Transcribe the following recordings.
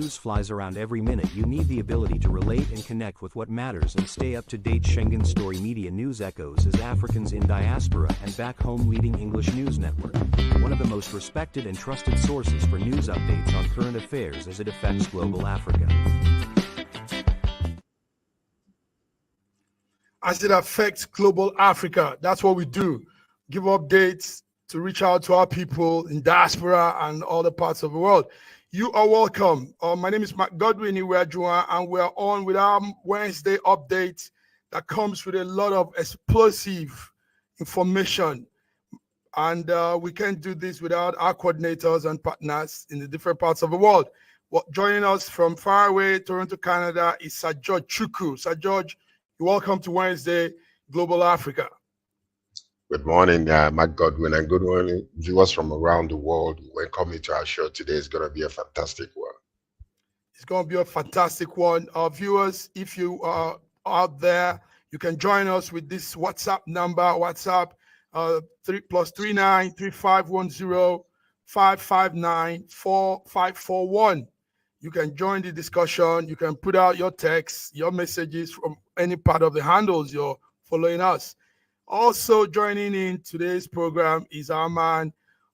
news flies around every minute, you need the ability to relate and connect with what matters and stay up to date. Schengen Story Media News Echoes is Africans in Diaspora and back home leading English news network, one of the most respected and trusted sources for news updates on current affairs as it affects global Africa. As it affects global Africa, that's what we do. Give updates to reach out to our people in diaspora and other parts of the world. You are welcome. My name is Okonjo-Iweala, and we're on with our Wednesday update that comes with a lot of explosive information. And we can't do this without our coordinators and partners in the different parts of the world. Joining us from far away, Toronto, Canada, is Sir George Chukwu. Sir George, you're welcome to Wednesday Global Africa. Good morning, Matt Godwin, and good morning, viewers from around the world. Welcome to our show today. It's going to be a fantastic one. It's going to be a fantastic one. Viewers, if you are out there, you can join us with this WhatsApp number, WhatsApp +39 3510 559 4541. You can join the discussion. You can put out your texts, your messages from any part of the handles you're following us. Also joining in today's program is our man,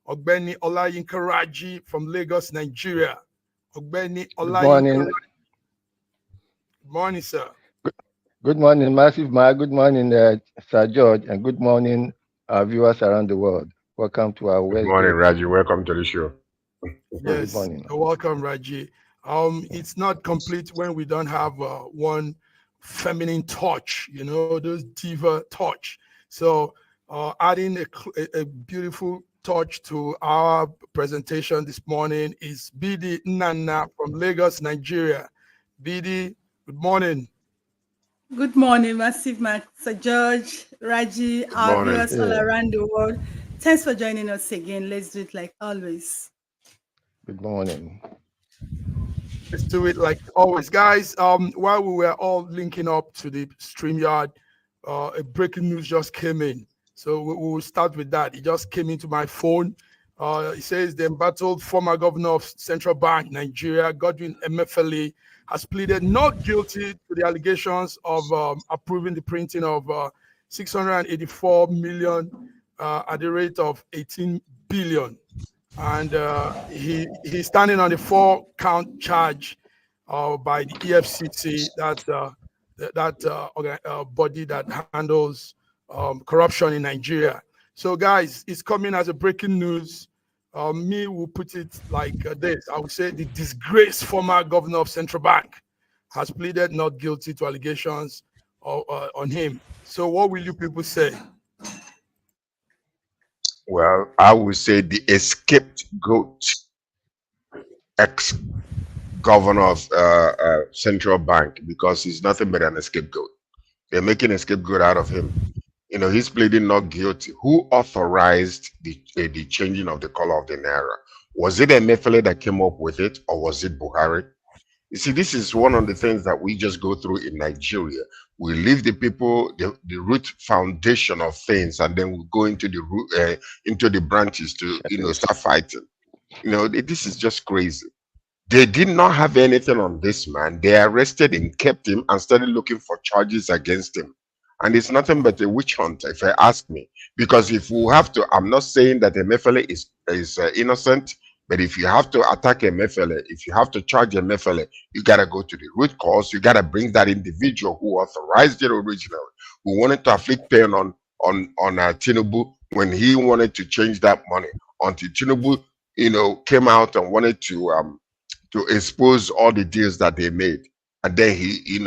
Ogbeni Olayinka Raji from Lagos, Nigeria. Ogbeni Olayinka. Good morning. Good morning, sir. Good morning, Massive Ma. Good morning, Sir George, and good morning, our viewers around the world. Welcome to our Wednesday. Good morning, Raji. Welcome to the show. Yes, welcome, Raji. It's not complete when we don't have one feminine touch, you know, those diva touch. So adding a beautiful touch to our presentation this morning is Bidi Nana from Lagos, Nigeria. Bidi, good morning. Good morning, Massive Max, Sir George, Raji, our viewers all around the world. Thanks for joining us again. Let's do it like always. Good morning. Let's do it like always, guys. While we were all linking up to the StreamYard, a breaking news just came in. So we will start with that. It just came into my phone. It says the embattled former governor of Central Bank, Nigeria, Godwin Emefiele, has pleaded not guilty to the allegations of approving the printing of 684 million at the rate of 18 billion. And he's standing on the 4-count charge by the EFCC, that body that handles corruption in Nigeria. So, guys, it's coming as a breaking news. Me will put it like this. I would say the disgraced former governor of Central Bank has pleaded not guilty to allegations on him. So, what will you people say? Well, I would say the escaped goat, ex-governor of Central Bank, because he's nothing but an scapegoat. They're making a scapegoat out of him. You know, he's pleading not guilty. Who authorized the changing of the color of the naira? Was it Emefiele that came up with it, or was it Buhari? You see, this is one of the things that we just go through in Nigeria. We leave the people, the root foundation of things, and then we go into the branches to, you know, start fighting. You know, this is just crazy. They did not have anything on this man. They arrested him, kept him, and started looking for charges against him. And it's nothing but a witch hunt, if I ask me. Because if we have to, I'm not saying that Emefiele is innocent, but if you have to attack Emefiele, if you have to charge Emefiele, you got to go to the root cause. You got to bring that individual who authorized it originally, who wanted to afflict pain on Tinubu when he wanted to change that money. Until Tinubu, you know, came out and wanted to expose all the deals that they made. And then he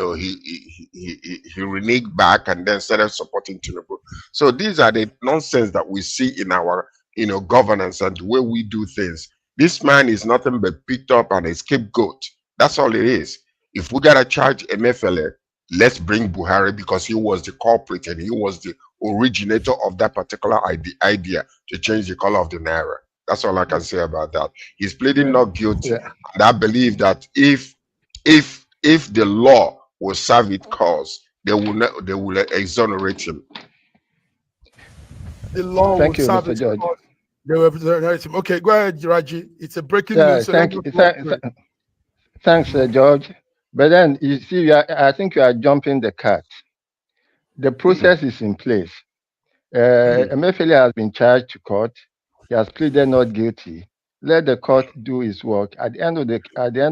reneged back and then started supporting Tinubu. So these are the nonsense that we see in our, you know, governance and the way we do things. This man is nothing but picked up and a scapegoat. That's all it is. If we gotta charge Emefiele, let's bring Buhari, because he was the culprit and he was the originator of that particular idea to change the color of the naira. That's all I can say about that. He's pleading not guilty. Yeah. And I believe that if the law will serve its cause, they will exonerate him. The law will serve its cause. They will exonerate him. Okay, go ahead, Raji. It's a breaking news. So thank you. Thanks, George. But then you see, I think you are jumping the cat. The process is in place. Emefiele has been charged to court. He has pleaded not guilty. Let the court do its work. At the end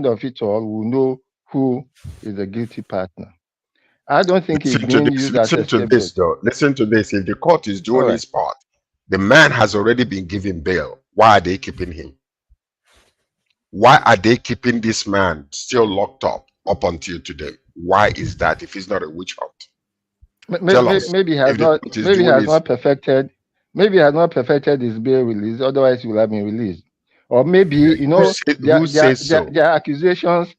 of it all, we'll know who is the guilty partner. I don't think he's being used as a scapegoat. Listen to this. If the court is doing its part, the man has already been given bail. Why are they keeping him? Why are they keeping this man still locked up until today? Why is that if he's not a witch hunt? Maybe he has not perfected his bail release, otherwise he will have been released. Or maybe, there are accusations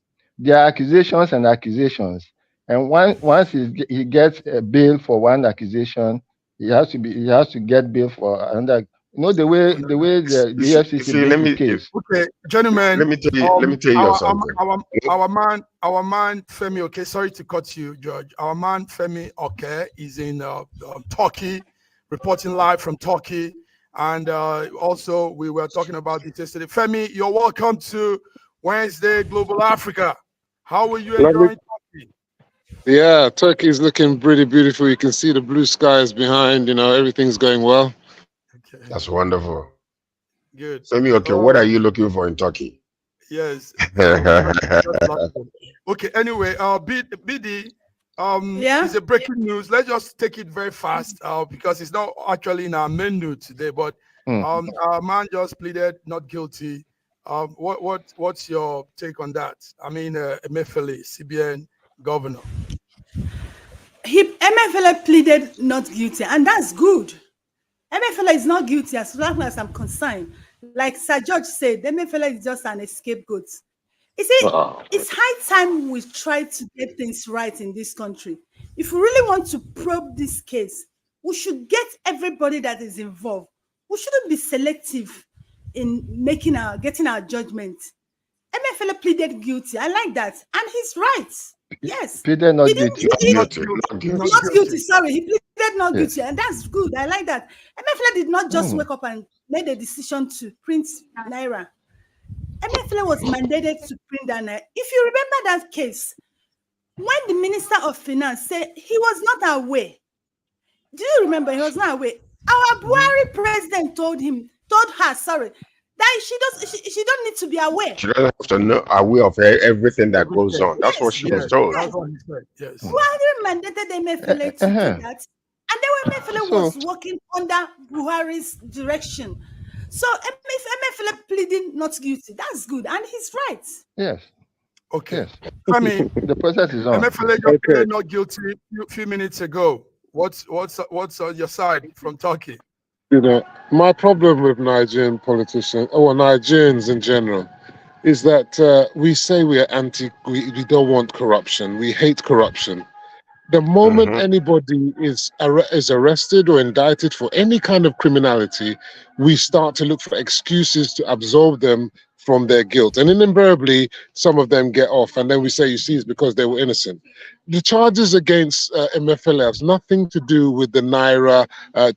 and accusations. And once he gets a bail for one accusation, he has to get bail for another. You know the way the EFCC case. Okay, gentlemen. Let me tell you something. Our man Femi. Okay, sorry to cut you, George. Our man Femi. Okay, is in Turkey, reporting live from Turkey, and also we were talking about this yesterday. Femi, you're welcome to Wednesday Global Africa. How are you enjoying Turkey? Yeah, Turkey is looking pretty beautiful. You can see the blue skies behind. Everything's going well. Okay. That's wonderful. Good. Semi, okay, what are you looking for in Turkey? Yes. Okay, anyway, BD, it's a breaking news. Let's just take it very fast because it's not actually in our menu today, but our man just pleaded not guilty. What's your take on that? I mean, Emefiele, CBN governor. Emefiele pleaded not guilty, and that's good. Emefiele is not guilty as far as I'm concerned. Like Sir George said, Emefiele is just an scapegoat. You see, it's high time we try to get things right in this country. If we really want to probe this case, we should get everybody that is involved. We shouldn't be selective in getting our judgment. Emefiele pleaded guilty. I like that, and he's right. Yes. Pleaded not guilty. Not guilty. Sorry, he pleaded not guilty, and that's good. I like that. Emefiele did not just wake up and made a decision to print Naira. Emefiele was mandated to print that Naira. If you remember that case, when the Minister of Finance said he was not aware, do you remember? He was not aware. Our Buhari president told her, that she don't need to be aware. She doesn't have to know aware of everything that goes on. That's what she was told. Yes. Buhari mandated Emefiele to do that, and then Emefiele was working under Buhari's direction. So Emefiele pleading not guilty. That's good, and he's right. Yes. Okay. Yes. I mean, the process is on. Emefiele pleaded not guilty a few minutes ago. What's on your side from Turkey? My problem with Nigerian politicians, or Nigerians in general, is that we say we are we don't want corruption. We hate corruption. The moment anybody is arrested or indicted for any kind of criminality, we start to look for excuses to absolve them from their guilt. And then invariably, some of them get off. And then we say, you see, it's because they were innocent. The charges against Emefiele have nothing to do with the Naira,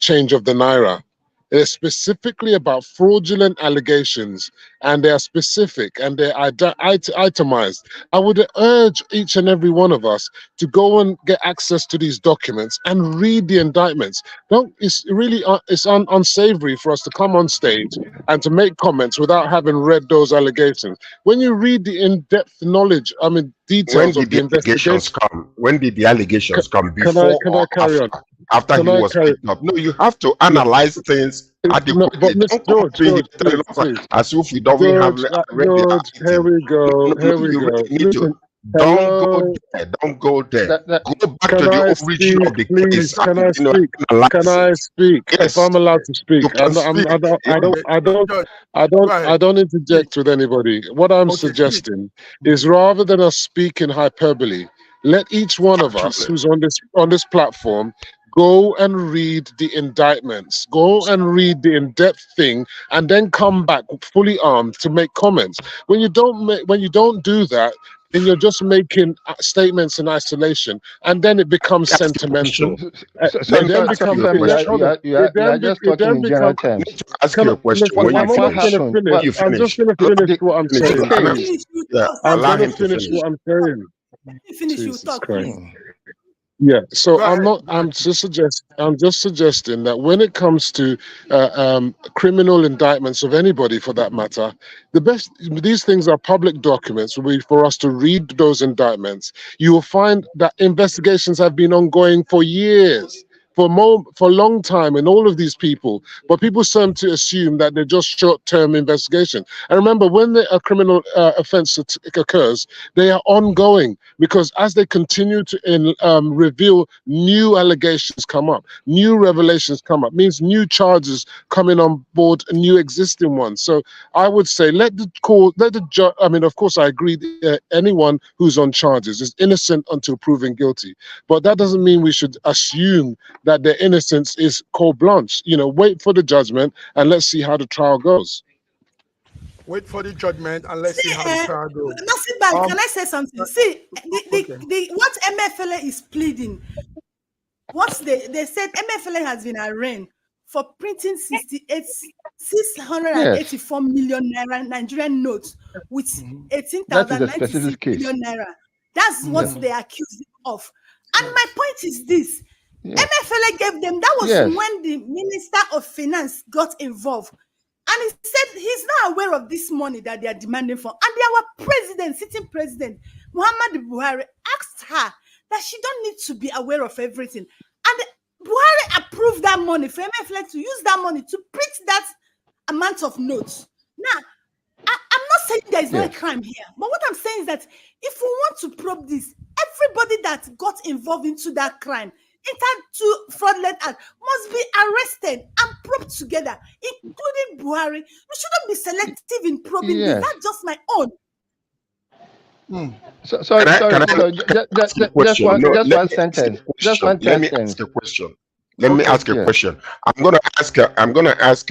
change of the Naira. They're specifically about fraudulent allegations, and they are specific and they're itemized. I would urge each and every one of us to go and get access to these documents and read the indictments. It's really unsavory for us to come on stage and to make comments without having read those allegations. When you read the in-depth details of the investigations come. When did the allegations come? Before can I carry on? After he was picked up. No, you have to analyze things adequately. But Mr. George, as if you don't have read the here we go. Don't go there. Go back to the origin of the case. Can I speak? Yes. If I'm allowed to speak, I don't interject with anybody. What I'm suggesting is, rather than us speak in hyperbole, let each one of us who's on this platform go and read the indictments, go and read the in-depth thing, and then come back fully armed to make comments. When you don't do that, then you're just making statements in isolation, and then it becomes sentimental. You are just talking in general terms. Ask you a question. I'm just going to finish what I'm saying. I'm going to finish what I'm saying. Finish, you talk, please. Yeah, so I'm just suggesting that when it comes to criminal indictments of anybody, for that matter, these things are public documents. For us to read those indictments, you will find that investigations have been ongoing for years, for a long time, in all of these people. But people seem to assume that they're just short-term investigation. And remember, when a criminal offense occurs, they are ongoing, because as they continue to reveal, new allegations come up, new revelations come up, means new charges coming on board, new existing ones. So I would say let the judge. I mean, of course, I agree. Anyone who's on charges is innocent until proven guilty, but that doesn't mean we should assume that their innocence is cold blanche. Wait for the judgment and let's see how the trial goes. Wait for the judgment and let's see how the trial goes. Can I say something? See, what MFLA is pleading, they said MFLA has been arraigned for printing 684 million naira Nigerian notes with 18,096 million naira. That's what they accused him of. And my point is this. MFLA gave them, that was when the Minister of Finance got involved. And he said he's not aware of this money that they are demanding for. And our sitting president, Muhammadu Buhari, asked her that she don't need to be aware of everything. And Buhari approved that money for MFLA to use that money to print that amount of notes. Now, I'm not saying there is no crime here, but what I'm saying is that if we want to probe this, everybody that got involved into that crime, into fraudulent act, must be arrested and probed together, including Buhari. We shouldn't be selective in probing this. That's just my own. Just one sentence. Let me ask a question. Let me ask a question. I'm gonna ask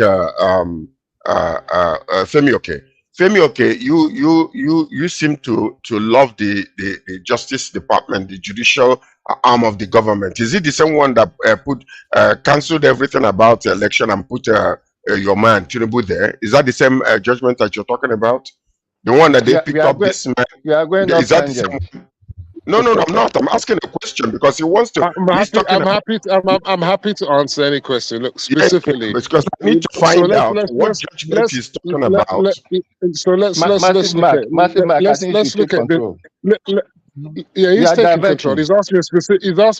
Femi. Okay, you seem to love the Justice Department, the judicial arm of the government. Is it the same one that cancelled everything about the election and put your man Tinubu there? Is that the same judgment that you're talking about? The one that they picked up this man? Is that the same? No, I'm not. I'm asking a question because he wants to. I'm happy to answer any question. Look, specifically, because I need to find out what judgment he's talking about. So let's look at it. He's taking control. He's asked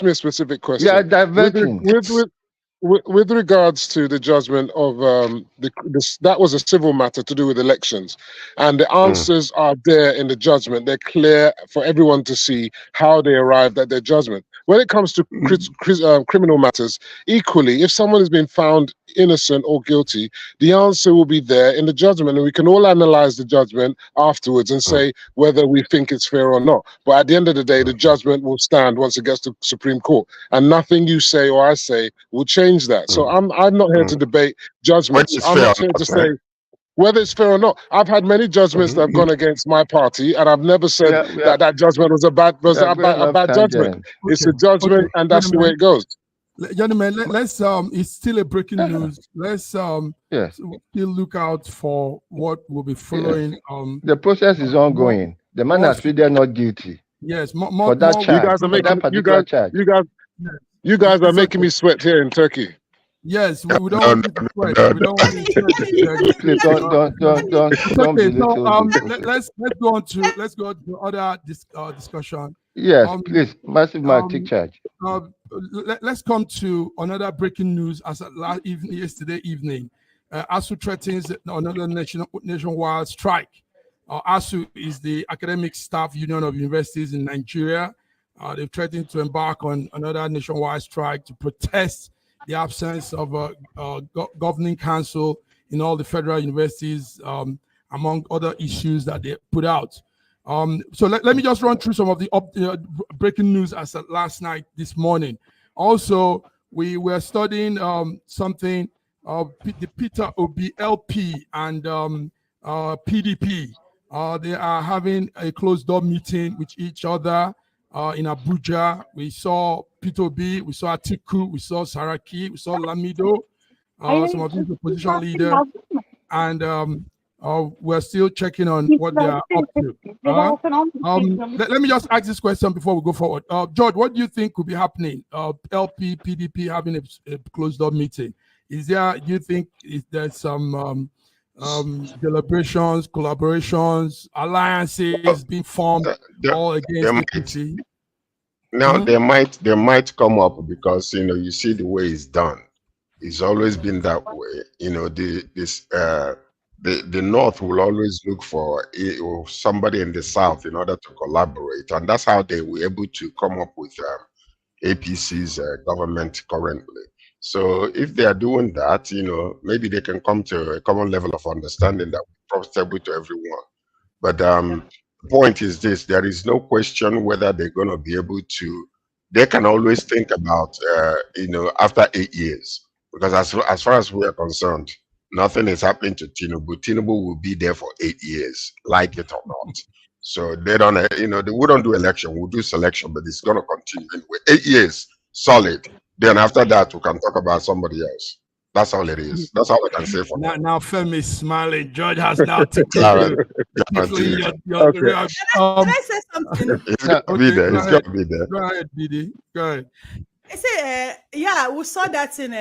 me a specific question. Yeah, diverting. With regards to the judgment of that was a civil matter to do with elections, and the answers are there in the judgment. They're clear for everyone to see how they arrived at their judgment. When it comes to criminal matters, equally, if someone has been found innocent or guilty, the answer will be there in the judgment, and we can all analyze the judgment afterwards and say whether we think it's fair or not. But at the end of the day, the judgment will stand once it gets to Supreme Court, and nothing you say or I say will change that. So I'm not here to debate judgments. I'm not here to say whether it's fair or not. I've had many judgments that have gone against my party, and I've never said that judgment was a bad judgment. It's a judgment, and that's the way it goes. Gentlemen, let's it's still a breaking news. Let's still look out for what will be following. The process is ongoing. The man has pleaded not guilty. Yes, for that charge. You guys are making me sweat here in Turkey. Yes, we don't want you to sweat. We don't want you to sweat. Let's go on to other discussion. Yes, please, Massive Mark, take charge. Let's come to another breaking news as yesterday evening. ASU threatens another nationwide strike. ASU is the Academic Staff Union of Universities in Nigeria. They've threatened to embark on another nationwide strike to protest the absence of a governing council in all the federal universities, among other issues that they put out. So let me just run through some of the breaking news as of last night, this morning. Also, we were studying something of the Peter Obi LP and PDP. They are having a closed-door meeting with each other in Abuja. We saw Peter Obi, we saw Atiku, we saw Saraki, we saw Lamido, some of these opposition leaders, and we're still checking on what they are up to. Let me just ask this question before we go forward. George, what do you think could be happening? LP, PDP having a closed-door meeting. Do you think there's some deliberations, collaborations, alliances being formed all against APC? Now they might come up because you see the way it's done. It's always been that way. The North will always look for somebody in the South in order to collaborate, and that's how they were able to come up with APC's government currently. So if they are doing that, maybe they can come to a common level of understanding that will be profitable to everyone. But the point is this: there is no question whether they're going to be able to. They can always think about, after 8 years, because as far as we are concerned, nothing is happening to Tinubu. Tinubu will be there for 8 years, like it or not. So they don't, we don't do election. We'll do selection, but it's going to continue anyway. 8 years, solid. Then after that, we can talk about somebody else. That's all it is. That's all I can say for now. Now Femi is smiling. George has now taken Can I say something? It's going to be there. It's going to be there. Go ahead, Didi. Go ahead. I say, we saw that in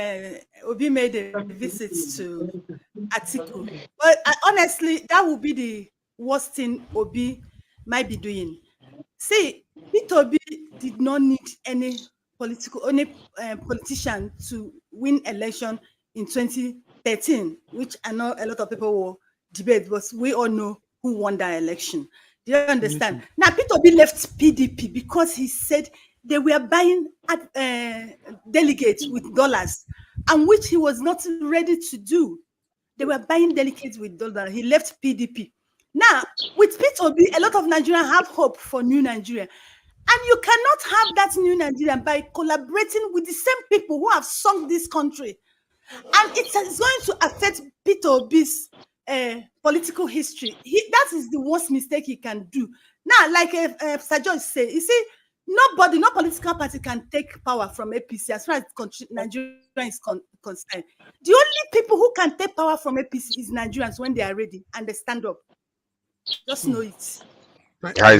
Obi made a visit to Atiku. But honestly, that would be the worst thing Obi might be doing. See, Peter Obi did not need any politician to win election in 2013, which I know a lot of people will debate, but we all know who won that election. Do you understand? Now, Peter Obi left PDP because he said they were buying delegates with dollars, and which he was not ready to do. They were buying delegates with dollars. He left PDP. Now, with Peter Obi, a lot of Nigerians have hope for new Nigeria. And you cannot have that new Nigeria by collaborating with the same people who have sunk this country. And it is going to affect Peter Obi's political history. That is the worst mistake he can do. Now, like Sir George said, you see, no political party can take power from APC as far as Nigeria is concerned. The only people who can take power from APC is Nigerians when they are ready and they stand up. Just know it. Can I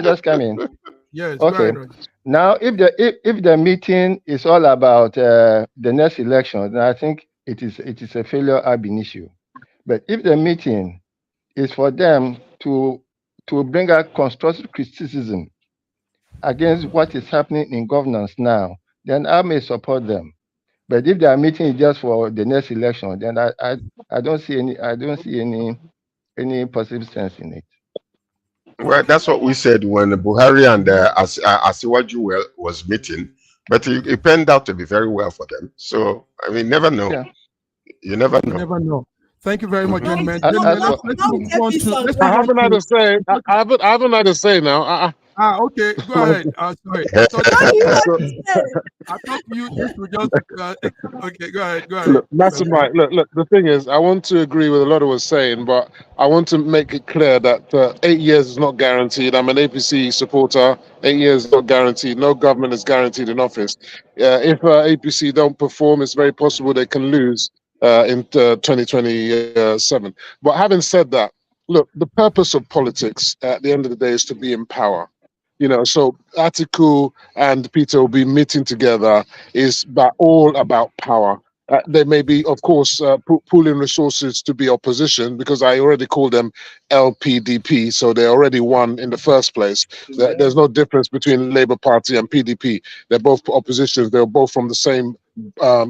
just come in? Yes. Okay. Now, if the meeting is all about the next election, then I think it is a failure ab initio. But if the meeting is for them to bring out constructive criticism against what is happening in governance now, then I may support them. But if their meeting is just for the next election, then I don't see any positive sense in it. Well, that's what we said when Buhari and Asiwaju was meeting, but it panned out to be very well for them. So I mean, never know. Yeah. You never know. You never know. Thank you very much, gentlemen. I haven't had a say. I haven't had a say now. Okay. Go ahead. Sorry. I thought you would just. Okay, go ahead. Look, look. The thing is, I want to agree with a lot of what was saying, but I want to make it clear that 8 years is not guaranteed. I'm an APC supporter. 8 years is not guaranteed. No government is guaranteed in office. If APC don't perform, it's very possible they can lose in 2027. But having said that, look, the purpose of politics at the end of the day is to be in power. So Atiku and Peter will be meeting together is all about power. They may be, of course, pooling resources to be opposition, because I already called them LPDP, so they already won in the first place. There's no difference between Labour Party and PDP. They're both oppositions. They're both from the same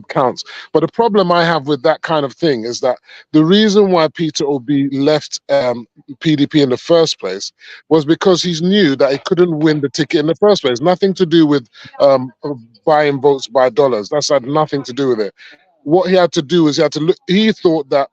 counts. But the problem I have with that kind of thing is that the reason why Peter Obi left PDP in the first place was because he knew that he couldn't win the ticket in the first place. Nothing to do with buying votes by dollars. That's had nothing to do with it. What he had to do is he thought that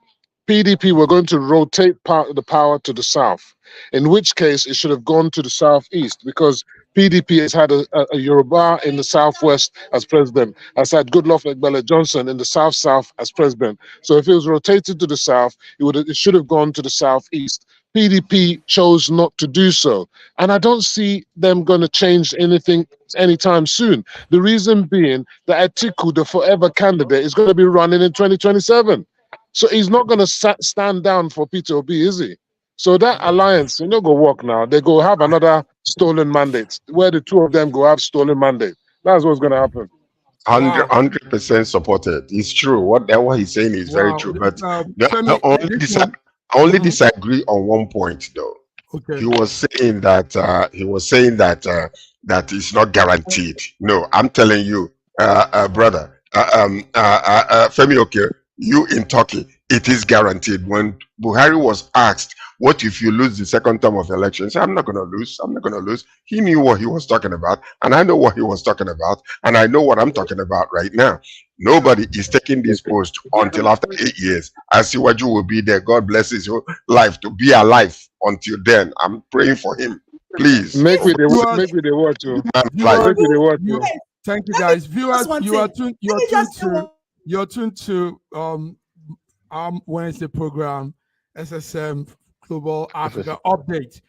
PDP were going to rotate part of the power to the south, in which case it should have gone to the southeast, because PDP has had a Yoruba in the southwest as president, has had Goodluck Ebele Johnson in the south as president. So if it was rotated to the south, it should have gone to the southeast. PDP chose not to do so. And I don't see them going to change anything anytime soon. The reason being that Atiku, the forever candidate, is going to be running in 2027. So he's not going to stand down for Peter Obi, is he? So that alliance, you know, go work now. They go have another stolen mandate where the two of them go have stolen mandate. That's what's going to happen. 100% supported. It's true. What he's saying is very true. But I only disagree on one point, though. Okay. He was saying that that is not guaranteed. No, I'm telling you, brother, Femi, okay, you in Turkey, it is guaranteed. When Buhari was asked, what if you lose the second term of election? He said, I'm not going to lose. I'm not going to lose. He knew what he was talking about, and I know what he was talking about, and I know what I'm talking about right now. Nobody is taking this post until after 8 years. Asiwaju will be there. God bless his whole life to be alive until then. I'm praying for him. Please. Make me the word too. Thank you, guys. Viewers, you're tuned to Wednesday program, SSM Global Africa Update.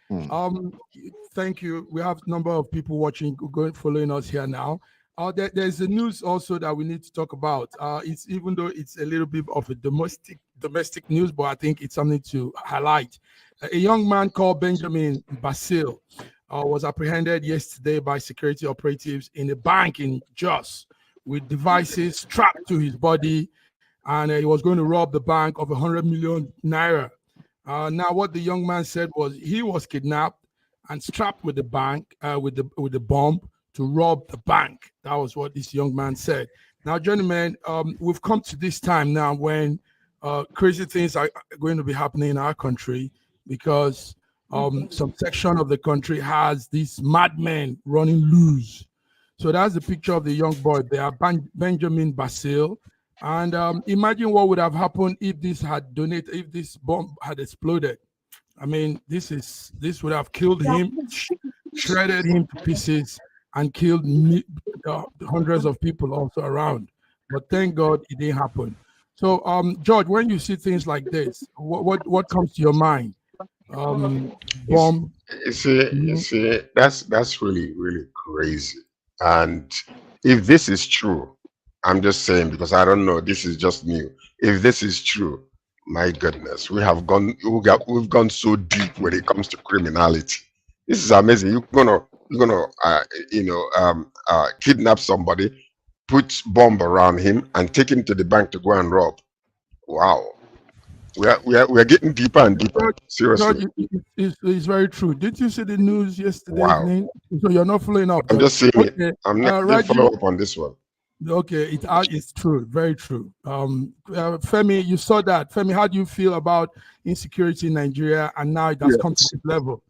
Thank you. We have a number of people watching, following us here now. There's a news also that we need to talk about. It's even though it's a little bit of a domestic news, but I think it's something to highlight. A young man called Benjamin Basil was apprehended yesterday by security operatives in a bank in Jos with devices strapped to his body, and he was going to rob the bank of 100 million naira. Now, what the young man said was he was kidnapped and strapped with the bank with the bomb to rob the bank. That was what this young man said. Now, gentlemen, we've come to this time now when crazy things are going to be happening in our country because some section of the country has these madmen running loose. So that's the picture of the young boy there, Benjamin Basil. And imagine what would have happened if this bomb had exploded. I mean, this would have killed him, shredded him to pieces, and killed hundreds of people also around. But thank God it didn't happen. So, George, when you see things like this, what comes to your mind? Bomb. You see, that's really, really crazy. And if this is true, I'm just saying, because I don't know, this is just new. If this is true, my goodness, we've gone so deep when it comes to criminality. This is amazing. You're gonna kidnap somebody, put bomb around him, and take him to the bank to go and rob. Wow. We're getting deeper and deeper. Seriously. It's very true. Did you see the news yesterday? Wow. So you're not following up. I'm just saying it. I'm not going to follow up on this one. Okay, it's true, very true. Femi, you saw that. Femi, how do you feel about insecurity in Nigeria, and now it has come to this level?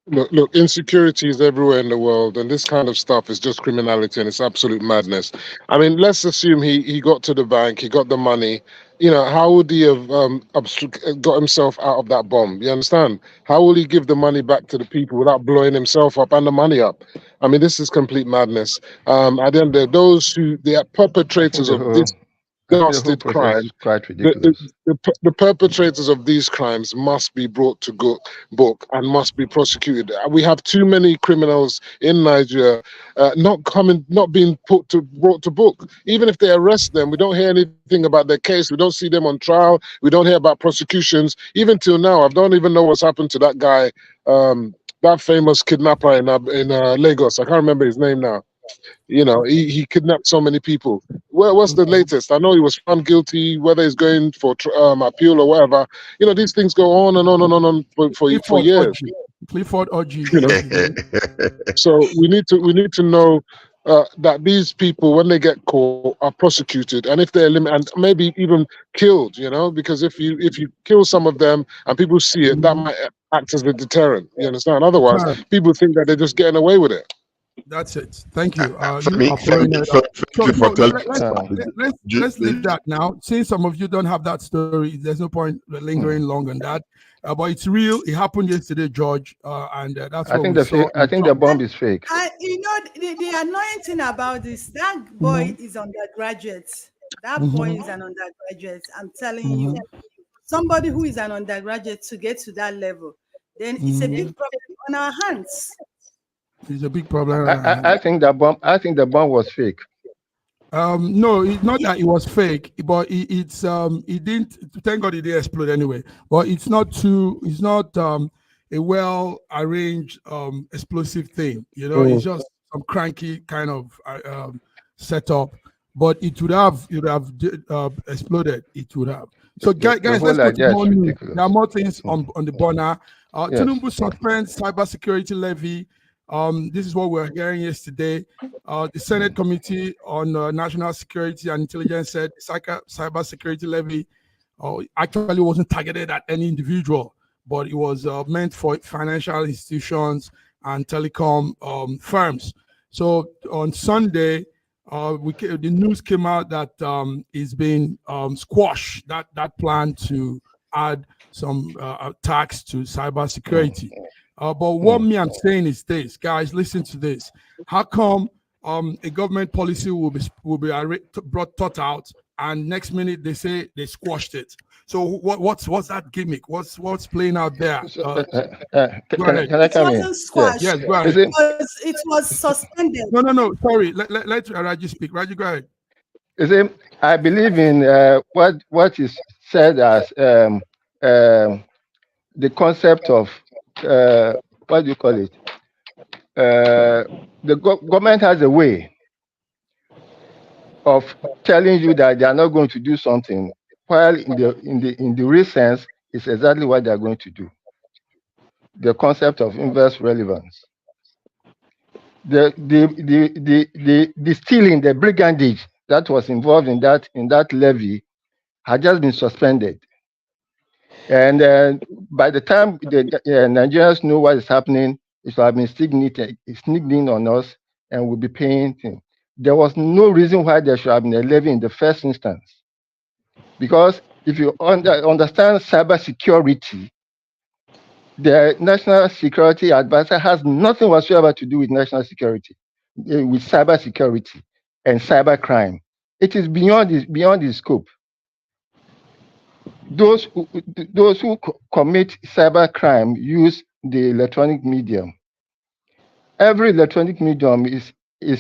Look, insecurity is everywhere in the world, and this kind of stuff is just criminality, and it's absolute madness. I mean, let's assume he got to the bank, he got the money. You know, how would he have got himself out of that bomb? You understand? How will he give the money back to the people without blowing himself up and the money up? I mean, this is complete madness. At the end of they are perpetrators of this ghastly crime. The perpetrators of these crimes must be brought to book and must be prosecuted. We have too many criminals in Nigeria not being brought to book. Even if they arrest them, we don't hear anything about their case. We don't see them on trial. We don't hear about prosecutions. Even till now, I don't even know what's happened to that guy, that famous kidnapper in Lagos. I can't remember his name now. You know, he kidnapped so many people. What's the latest? I know he was found guilty, whether he's going for appeal or whatever. You know, these things go on and on for years. Clifford Orji. You know? So we need to know that these people, when they get caught, are prosecuted, and if they're and maybe even killed. You know, because if you kill some of them and people see it, that might act as a deterrent. You understand? Otherwise, people think that they're just getting away with it. That's it. Thank you. Let's leave that now. Since some of you don't have that story, there's no point lingering long on that. But it's real. It happened yesterday, George, and that's what we saw. I think the bomb is fake. You know, the annoying thing about this, that boy is undergraduate. That boy is an undergraduate. I'm telling you, somebody who is an undergraduate to get to that level, then it's a big problem on our hands. It's a big problem. I think the bomb was fake. No, it's not that it was fake, but it didn't. Thank God it didn't explode anyway. But it's not a well arranged explosive thing. You know, it's just some cranky kind of setup. But it would have exploded. It would have. So guys, let's go to more news. There are more things on the burner. Tinubu suspends cybersecurity levy. This is what we were hearing yesterday. The Senate Committee on National Security and Intelligence said the cybersecurity levy actually wasn't targeted at any individual, but it was meant for financial institutions and telecom firms. So on Sunday, the news came out that it's been squashed, that plan to add some tax to cybersecurity. But what me I'm saying is this, guys, listen to this. How come a government policy will be thought out, and next minute they say they squashed it? So what's that gimmick? What's playing out there? Can I come in? Squashed. Yes, go ahead. It was suspended. No. Sorry. Let Raji speak. Raji, go ahead. You see, I believe in what is said as the concept of what do you call it? The government has a way of telling you that they are not going to do something, while in the real sense, it's exactly what they are going to do. The concept of inverse relevance. The stealing, the brigandage that was involved in that levy had just been suspended. And by the time the Nigerians know what is happening, it will have been sneaked in on us, and we'll be paying things. There was no reason why there should have been a levy in the first instance. Because if you understand cybersecurity, the National Security Advisor has nothing whatsoever to do with national security, with cybersecurity and cybercrime. It is beyond his scope. Those who commit cybercrime use the electronic medium. Every electronic medium is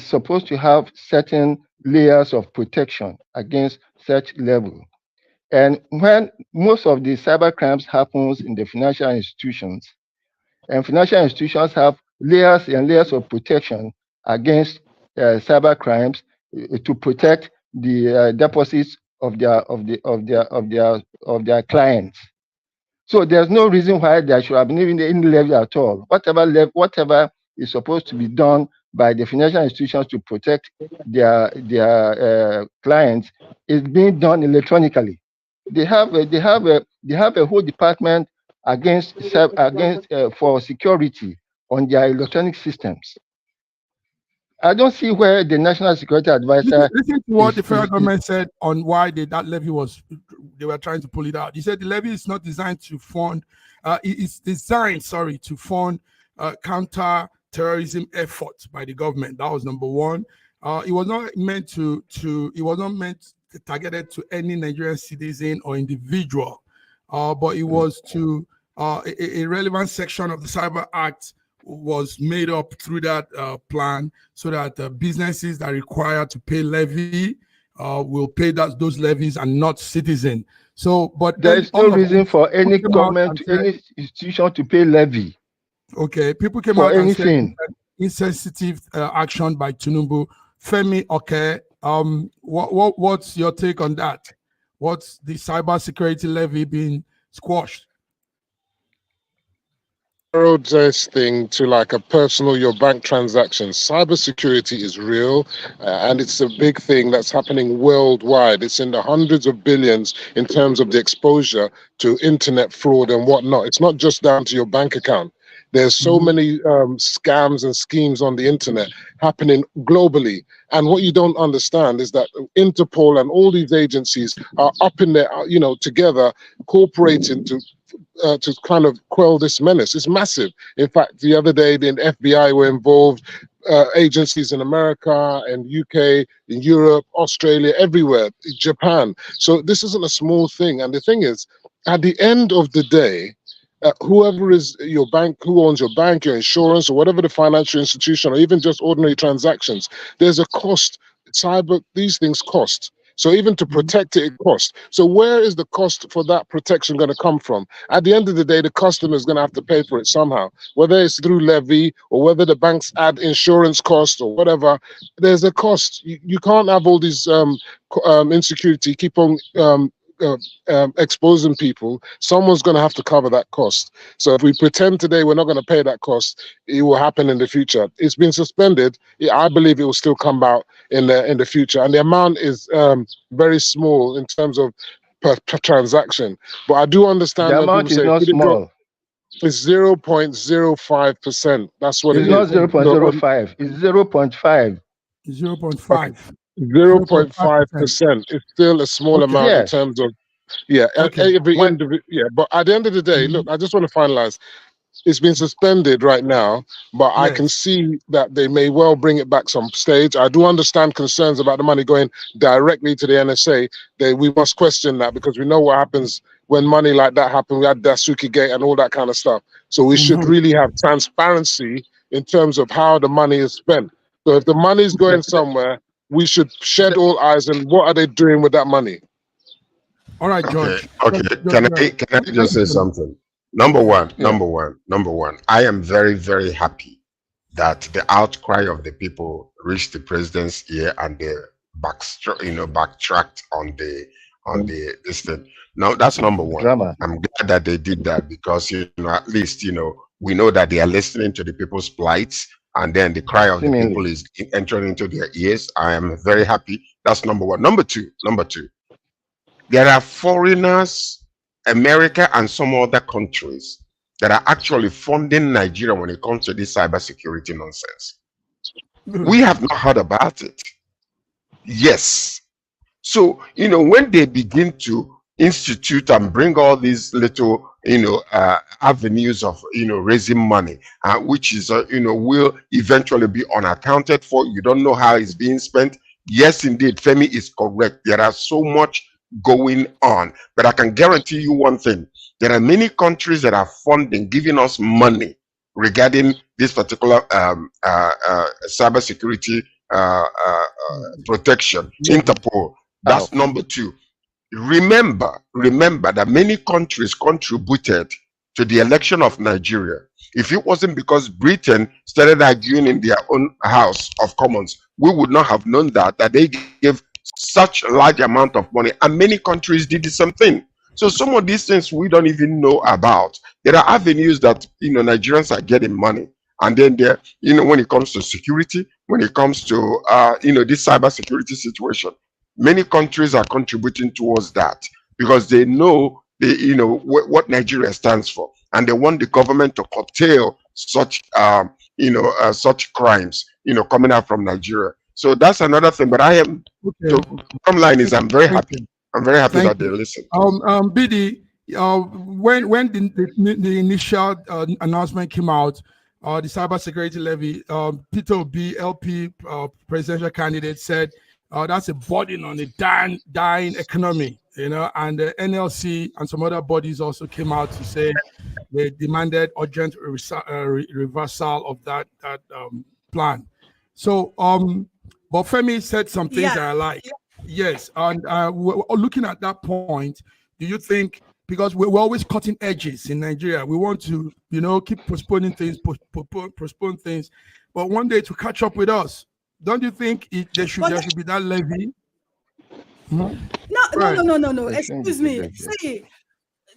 supposed to have certain layers of protection against such level. And when most of the cyber crimes happens in the financial institutions, and financial institutions have layers and layers of protection against cyber crimes to protect the deposits of their clients. So there's no reason why there should have been even any levy at all. Whatever is supposed to be done by the financial institutions to protect their clients is being done electronically. They have a whole department for security on their electronic systems. I don't see where the National Security Advisor. Listen to what the federal government said on why that levy they were trying to pull it out. He said the levy is not designed to fund. It's designed, to fund counter-terrorism efforts by the government. That was number one. It was not meant targeted to any Nigerian citizen or individual, but it was to a relevant section of the Cyber Act was made up through that plan, so that businesses that require to pay levy will pay those levies and not citizens. So, but there is no reason for any government, any institution to pay levy. Okay, people came out and said insensitive action by Tinubu. Femi, okay, what's your take on that? What's the cybersecurity levy being squashed? Narrowed this thing to like a personal, your bank transactions. Cybersecurity is real, and it's a big thing that's happening worldwide. It's in the hundreds of billions in terms of the exposure to internet fraud and whatnot. It's not just down to your bank account. There's so many scams and schemes on the internet happening globally. And what you don't understand is that Interpol and all these agencies are up in there, together, cooperating to kind of quell this menace. It's massive. In fact, the other day, the FBI were involved, agencies in America and UK, in Europe, Australia, everywhere, Japan. So this isn't a small thing. And the thing is, at the end of the day, whoever is your bank, who owns your bank, your insurance, or whatever the financial institution, or even just ordinary transactions, there's a cost. These things cost. So even to protect it, it costs. So where is the cost for that protection going to come from? At the end of the day, the customer is going to have to pay for it somehow, whether it's through levy or whether the banks add insurance costs or whatever. There's a cost. You can't have all these insecurity keep on exposing people. Someone's going to have to cover that cost. So if we pretend today we're not going to pay that cost, it will happen in the future. It's been suspended. I believe it will still come out in the future, and the amount is very small in terms of per transaction. But I do understand the amount is not small. It's 0.05%. That's what it's it is. It's not 0.05. It's 0.5. 0.5. 0.5%. It's still a small amount in terms of every individual. Yeah, but at the end of the day, look, I just want to finalize. It's been suspended right now, but I can see that they may well bring it back some stage. I do understand concerns about the money going directly to the NSA. We must question that, because we know what happens when money like that happens. We had Dasuki Gate and all that kind of stuff. So we should really have transparency in terms of how the money is spent. So if the money is going somewhere, we should shed all eyes on what are they doing with that money. All right, George. Okay. Can I just say something? Number one. I am very, very happy that the outcry of the people reached the president's ear and they backtracked on this thing. Now that's number one. Drama. I'm glad that they did that, because at least we know that they are listening to the people's plights, and then the cry of the people is entering into their ears. I am very happy. That's number one. Number two. There are foreigners, America and some other countries, that are actually funding Nigeria when it comes to this cybersecurity nonsense. We have not heard about it. Yes. So, when they begin to institute and bring all these little, avenues of, raising money, which is, will eventually be unaccounted for. You don't know how it's being spent. Yes, indeed, Femi is correct. There are so much going on, but I can guarantee you one thing: there are many countries that are funding, giving us money regarding this particular cybersecurity protection. Interpol. That's number two. Remember that many countries contributed to the election of Nigeria. If it wasn't because Britain started arguing in their own House of Commons, we would not have known that they gave such a large amount of money, and many countries did the same thing. So some of these things we don't even know about. There are avenues that Nigerians are getting money, and then there, when it comes to security, when it comes to this cyber security situation, many countries are contributing towards that, because they know what Nigeria stands for, and they want the government to curtail such such crimes coming out from Nigeria. So that's another thing. But I am, the bottom line is, I'm very happy. I'm very happy that they listen. BD, when the initial announcement came out, the cybersecurity levy, Peter Obi, LP presidential candidate, said that's a burden on the dying economy, and the NLC and some other bodies also came out to say they demanded urgent reversal of that plan. So, but Femi said some things that I like. Yes, and we're looking at that point. Do you think, because we're always cutting edges in Nigeria, we want to, keep postponing things, postpone things, but one day to catch up with us, don't you think there should be that levy? No. Excuse me. See,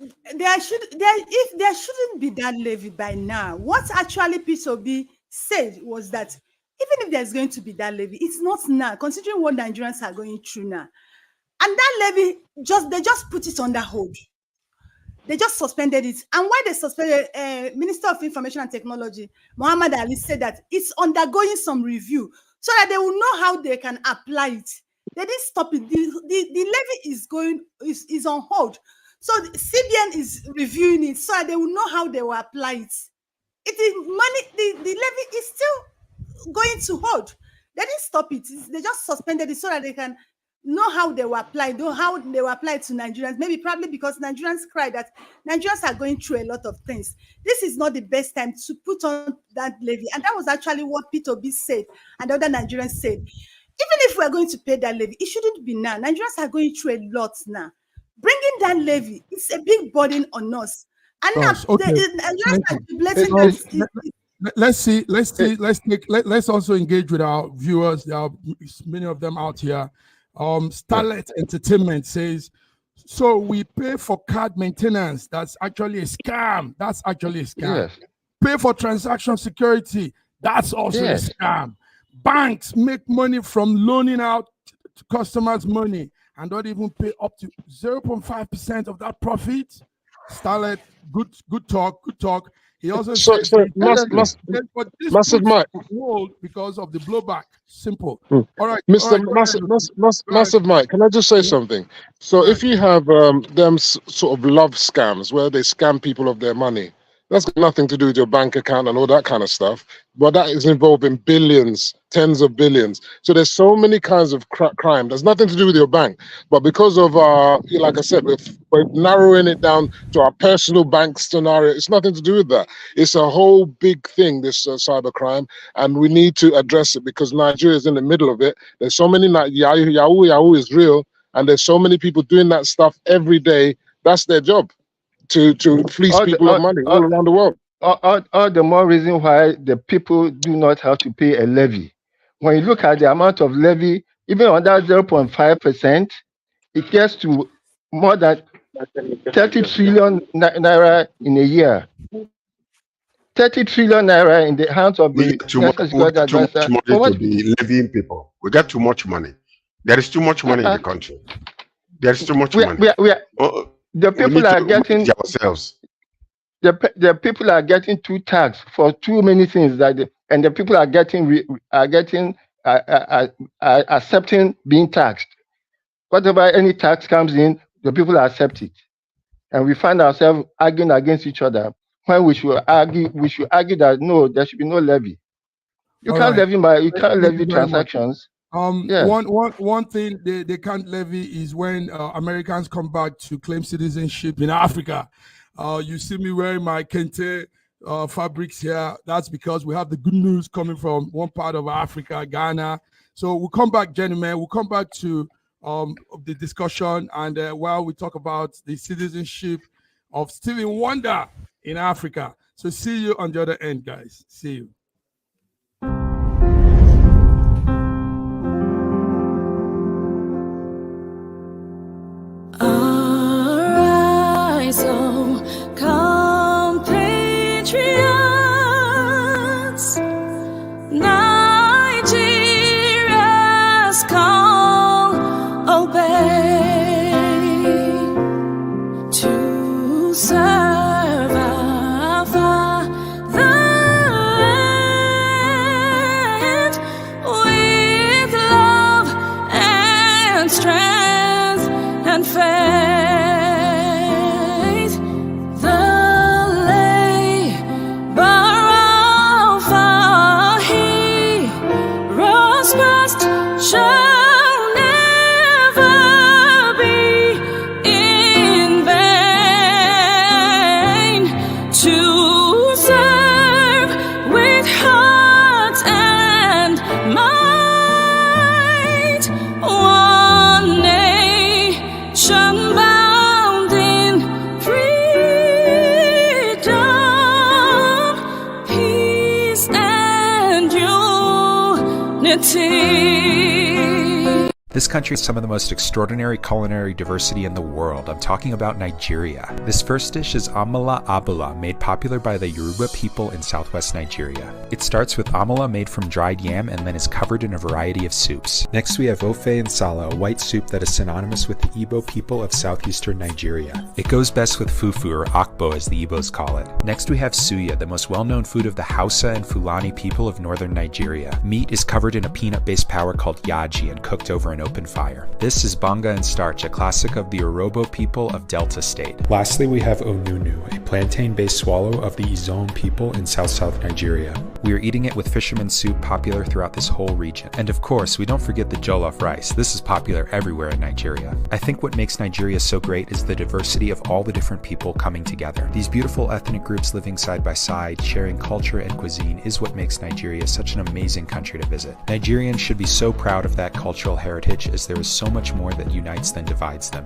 if there shouldn't be that levy by now. What actually P2B said was that even if there's going to be that levy, it's not now, considering what Nigerians are going through now. And that levy, they just put it on the hold. They just suspended it. And why they suspended Minister of Information and Technology, Muhammad Ali, said that it's undergoing some review so that they will know how they can apply it. They didn't stop it. The levy is on hold. So the CBN is reviewing it so that they will know how they will apply it. It is money, the levy is still going to hold. They didn't stop it. They just suspended it so that they can know how they will apply, how they will apply to Nigerians. Maybe probably because Nigerians cry that Nigerians are going through a lot of things. This is not the best time to put on that levy. And that was actually what P2B said and the other Nigerians said. Even if we're going to pay that levy, it shouldn't be now. Nigerians are going through a lot now. Bringing that levy is a big burden on us. And now let's also engage with our viewers. There are many of them out here. Starlet Entertainment says, so we pay for card maintenance. That's actually a scam. Yes. Pay for transaction security. That's also a scam. Banks make money from loaning out to customers money and don't even pay up to 0.5% of that profit. Starlet, good talk. He also says Massive Mike, because of the blowback. Simple. All right, Massive Mike. Can I just say something? So if you have them sort of love scams where they scam people of their money, that's got nothing to do with your bank account and all that kind of stuff. But that is involving billions, tens of billions. So there's so many kinds of crime. There's nothing to do with your bank. But because of, like I said, we're narrowing it down to our personal bank scenario. It's nothing to do with that. It's a whole big thing, this cyber crime. And we need to address it because Nigeria is in the middle of it. There's so many, Yahoo is real. And there's so many people doing that stuff every day. That's their job. To fleece people of money all around the world. All the more reason why the people do not have to pay a levy. When you look at the amount of levy, even under 0.5%, it gets to more than 30 trillion naira in a year. 30 trillion naira in the hands of the National Security Advisor. Too much money to be levying people. We got too much money. There is too much money in the country. There is too much money. The people are getting ourselves. The people are getting too taxed for too many things and the people are accepting being taxed. Whatever any tax comes in, the people accept it, and we find ourselves arguing against each other when we should argue that no, there should be no levy. You can't levy transactions. One thing they can't levy is when Americans come back to claim citizenship in Africa. You see me wearing my Kente fabrics here. That's because we have the good news coming from one part of Africa, Ghana. So we'll come back, gentlemen. We'll come back to the discussion and while we talk about the citizenship of Stevie Wonder in Africa. So see you on the other end, guys. See you. So, compatriots, Nigeria's call, obey to serve our fatherland with love and strength and faith. Shall never be in vain to serve with heart and might one nation. This country has some of the most extraordinary culinary diversity in the world. I'm talking about Nigeria. This first dish is amala abula, made popular by the Yoruba people in southwest Nigeria. It starts with amala made from dried yam and then is covered in a variety of soups. Next we have ofe nsala, a white soup that is synonymous with the Igbo people of southeastern Nigeria. It goes best with fufu, or akbo as the Igbos call it. Next we have suya, the most well-known food of the Hausa and Fulani people of northern Nigeria. Meat is covered in a peanut-based powder called yaji and cooked over an open fire. This is banga and starch, a classic of the Urhobo people of Delta State. Lastly, we have onunu, a plantain-based swallow of the Izon people in south-south Nigeria. We are eating it with fisherman's soup, popular throughout this whole region. And of course, we don't forget the jollof rice. This is popular everywhere in Nigeria. I think what makes Nigeria so great is the diversity of all the different people coming together. These beautiful ethnic groups living side by side, sharing culture and cuisine is what makes Nigeria such an amazing country to visit. Nigerians should be so proud of that cultural heritage, as there is so much more that unites than divides them.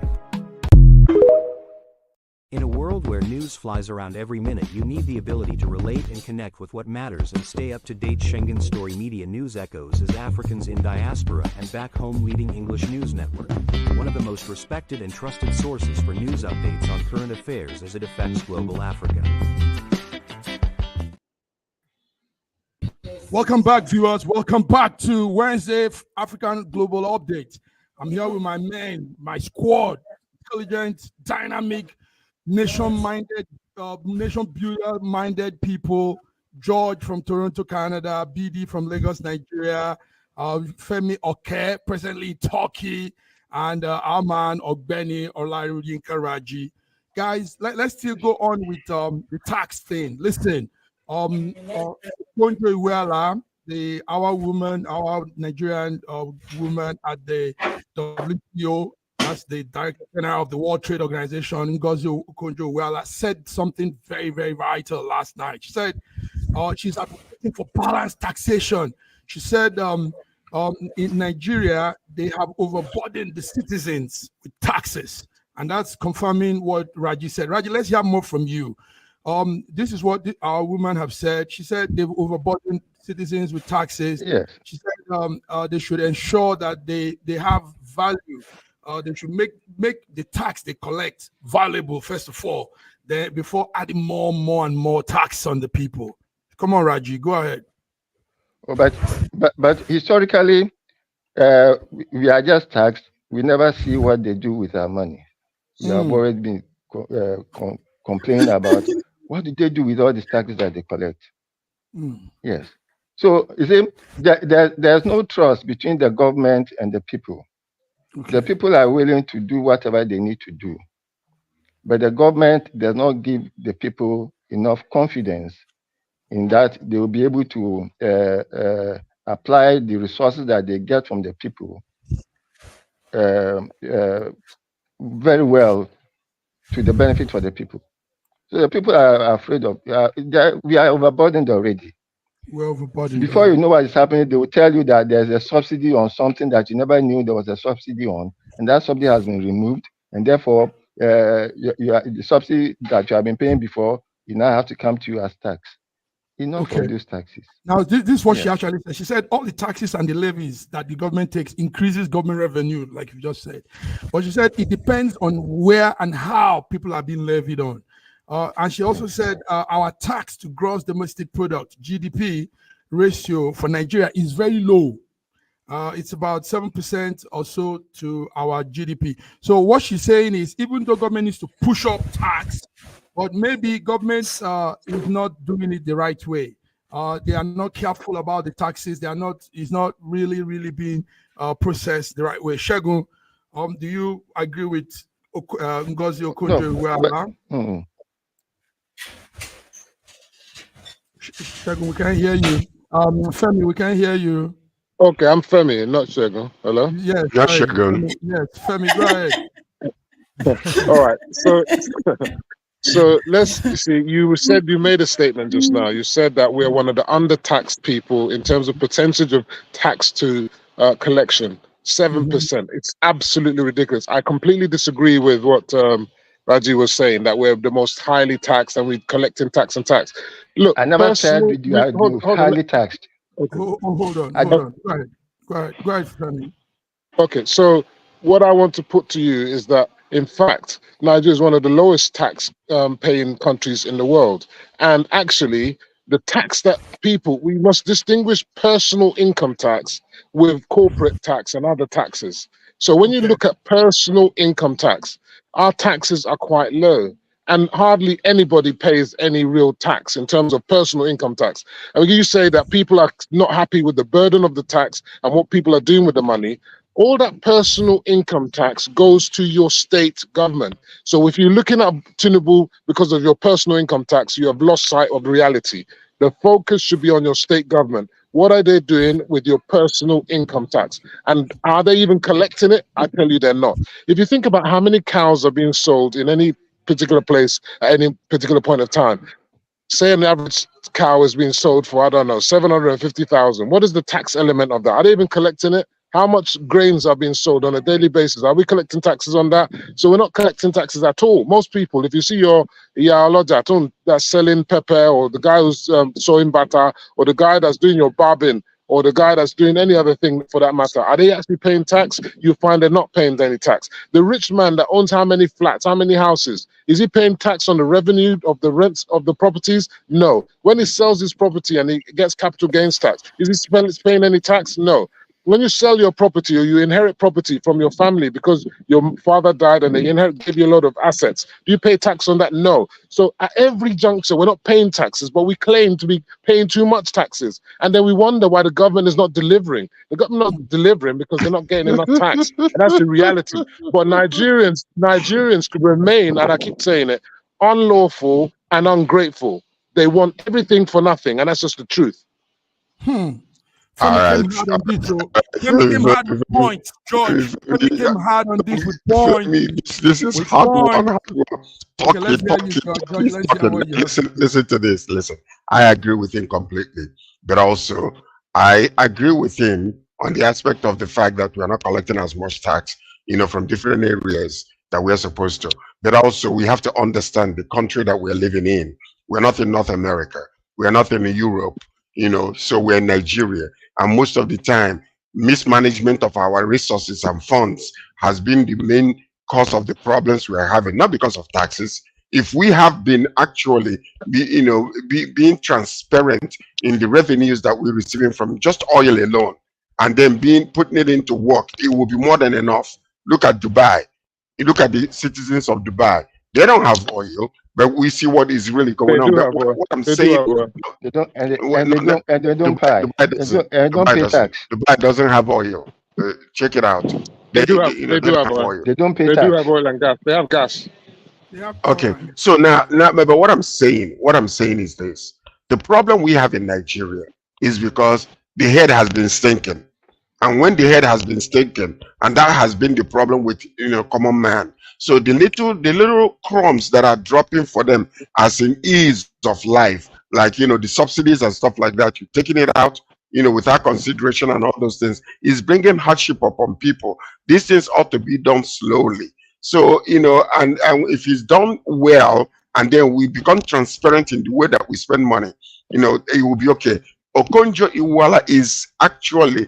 In a world where news flies around every minute, you need the ability to relate and connect with what matters and stay up to date. Schengen Story Media News Echoes is Africans in Diaspora and Back Home leading English news network. One of the most respected and trusted sources for news updates on current affairs as it affects global Africa. Welcome back, viewers. Welcome back to Wednesday African Global Update. I'm here with my men, my squad, intelligent, dynamic, nation-minded, nation-builder-minded people. George from Toronto, Canada, BD from Lagos, Nigeria, Femi Oke, presently in Turkey, and our man Ogbeni Olayinka Raji. Guys, let's still go on with the tax thing. Listen. Okonjo-Iweala, our Nigerian woman at the WTO, that's the Director General of the World Trade Organization, Okonjo-Iweala, said something very, very vital last night. She said she's advocating for balanced taxation. She said in Nigeria, they have overburdened the citizens with taxes. And that's confirming what Raji said. Raji, let's hear more from you. This is what our women have said. She said they've overburdened citizens with taxes. Yes. She said they should ensure that they have value. They should make the tax they collect valuable, first of all, then before adding more and more tax on the people. Come on, Raji, go ahead. Oh, but historically, we are just taxed. We never see what they do with our money. We have always been complaining about what did they do with all these taxes that they collect. Yes. So you see, there's no trust between the government and the people. Okay. The people are willing to do whatever they need to do, but the government does not give the people enough confidence in that they will be able to apply the resources that they get from the people very well to the benefit for the people. So the people are afraid of, we are overburdened already. We're overburdened. Before you know what is happening, they will tell you that there's a subsidy on something that you never knew there was a subsidy on, and that subsidy has been removed, and therefore the subsidy that you have been paying before, you now have to come to you as tax. Enough of those taxes. Now, this is what she actually said. She said all the taxes and the levies that the government takes increases government revenue, like you just said. But she said it depends on where and how people are being levied on. And she also said our tax to gross domestic product, GDP ratio for Nigeria is very low. It's about 7% or so to our GDP. So what she's saying is, even though government needs to push up tax, but maybe government is not doing it the right way. They are not careful about the taxes. It's not really being processed the right way. Shegun, do you agree with Ngozi Okonjo-Iweala? No. Shegun, we can't hear you. Femi, we can't hear you. Okay, I'm Femi, not Shegun. Hello? Yes, Shegun. Yes, Femi, go ahead. All right, so let's see. You said, you made a statement just now. You said that we're one of the undertaxed people in terms of percentage of tax to collection, 7%. It's absolutely ridiculous. I completely disagree with what Raji was saying, that we're the most highly taxed and we're collecting tax and tax. Look, I never said you are highly taxed. Okay. Hold on. Go ahead, Femi. Okay, so what I want to put to you is that, in fact, Nigeria is one of the lowest tax paying countries in the world. And actually, the tax that we must distinguish personal income tax with corporate tax and other taxes. So when you look at personal income tax, our taxes are quite low. And hardly anybody pays any real tax in terms of personal income tax. And you say that people are not happy with the burden of the tax and what people are doing with the money. All that personal income tax goes to your state government. So if you're looking at Tinubu because of your personal income tax, you have lost sight of reality. The focus should be on your state government. What are they doing with your personal income tax? And are they even collecting it? I tell you they're not. If you think about how many cows are being sold in any particular place at any particular point of time, say an average cow is being sold for, I don't know, 750,000. What is the tax element of that? Are they even collecting it? How much grains are being sold on a daily basis? Are we collecting taxes on that? So we're not collecting taxes at all. Most people, if you see your Iyaloja that's selling pepper, or the guy who's sewing butter, or the guy that's doing your barbing, or the guy that's doing any other thing for that matter, are they actually paying tax? You find they're not paying any tax. The rich man that owns how many flats, how many houses, is he paying tax on the revenue of the rents of the properties? No. When he sells his property and he gets capital gains tax, is he paying any tax? No. When you sell your property or you inherit property from your family because your father died and they gave you a lot of assets, do you pay tax on that? No. So at every juncture, we're not paying taxes, but we claim to be paying too much taxes. And then we wonder why the government is not delivering. The government is not delivering because they're not getting enough tax. And that's the reality. But Nigerians could remain, and I keep saying it, unlawful and ungrateful. They want everything for nothing, and that's just the truth. Femi came hard on this, so Femi came hard with points, George. Femi came hard on this with points. This is hard one. Listen to this. Listen, I agree with him completely, but also I agree with him on the aspect of the fact that we are not collecting as much tax, from different areas that we are supposed to. But also we have to understand the country that we're living in. We're not in North America. We're not in Europe. So we're in Nigeria. And most of the time, mismanagement of our resources and funds has been the main cause of the problems we are having, not because of taxes. If we have been actually being transparent in the revenues that we're receiving from just oil alone, and then putting it into work, it will be more than enough. Look at Dubai. You look at the citizens of Dubai. They don't have oil, but we see what is really going on. But what I'm saying, they don't pay tax. Dubai doesn't have oil. Check it out. They do have oil. They don't pay tax. They do have oil and gas. They have gas. Okay. So now, but what I'm saying is this: the problem we have in Nigeria is because the head has been stinking, and when the head has been stinking, and that has been the problem with common man. So the little crumbs that are dropping for them as in ease of life, like the subsidies and stuff like that, you're taking it out, without consideration and all those things, is bringing hardship upon people. These things ought to be done slowly. So and if it's done well, and then we become transparent in the way that we spend money, it will be okay. Okonjo-Iweala is actually,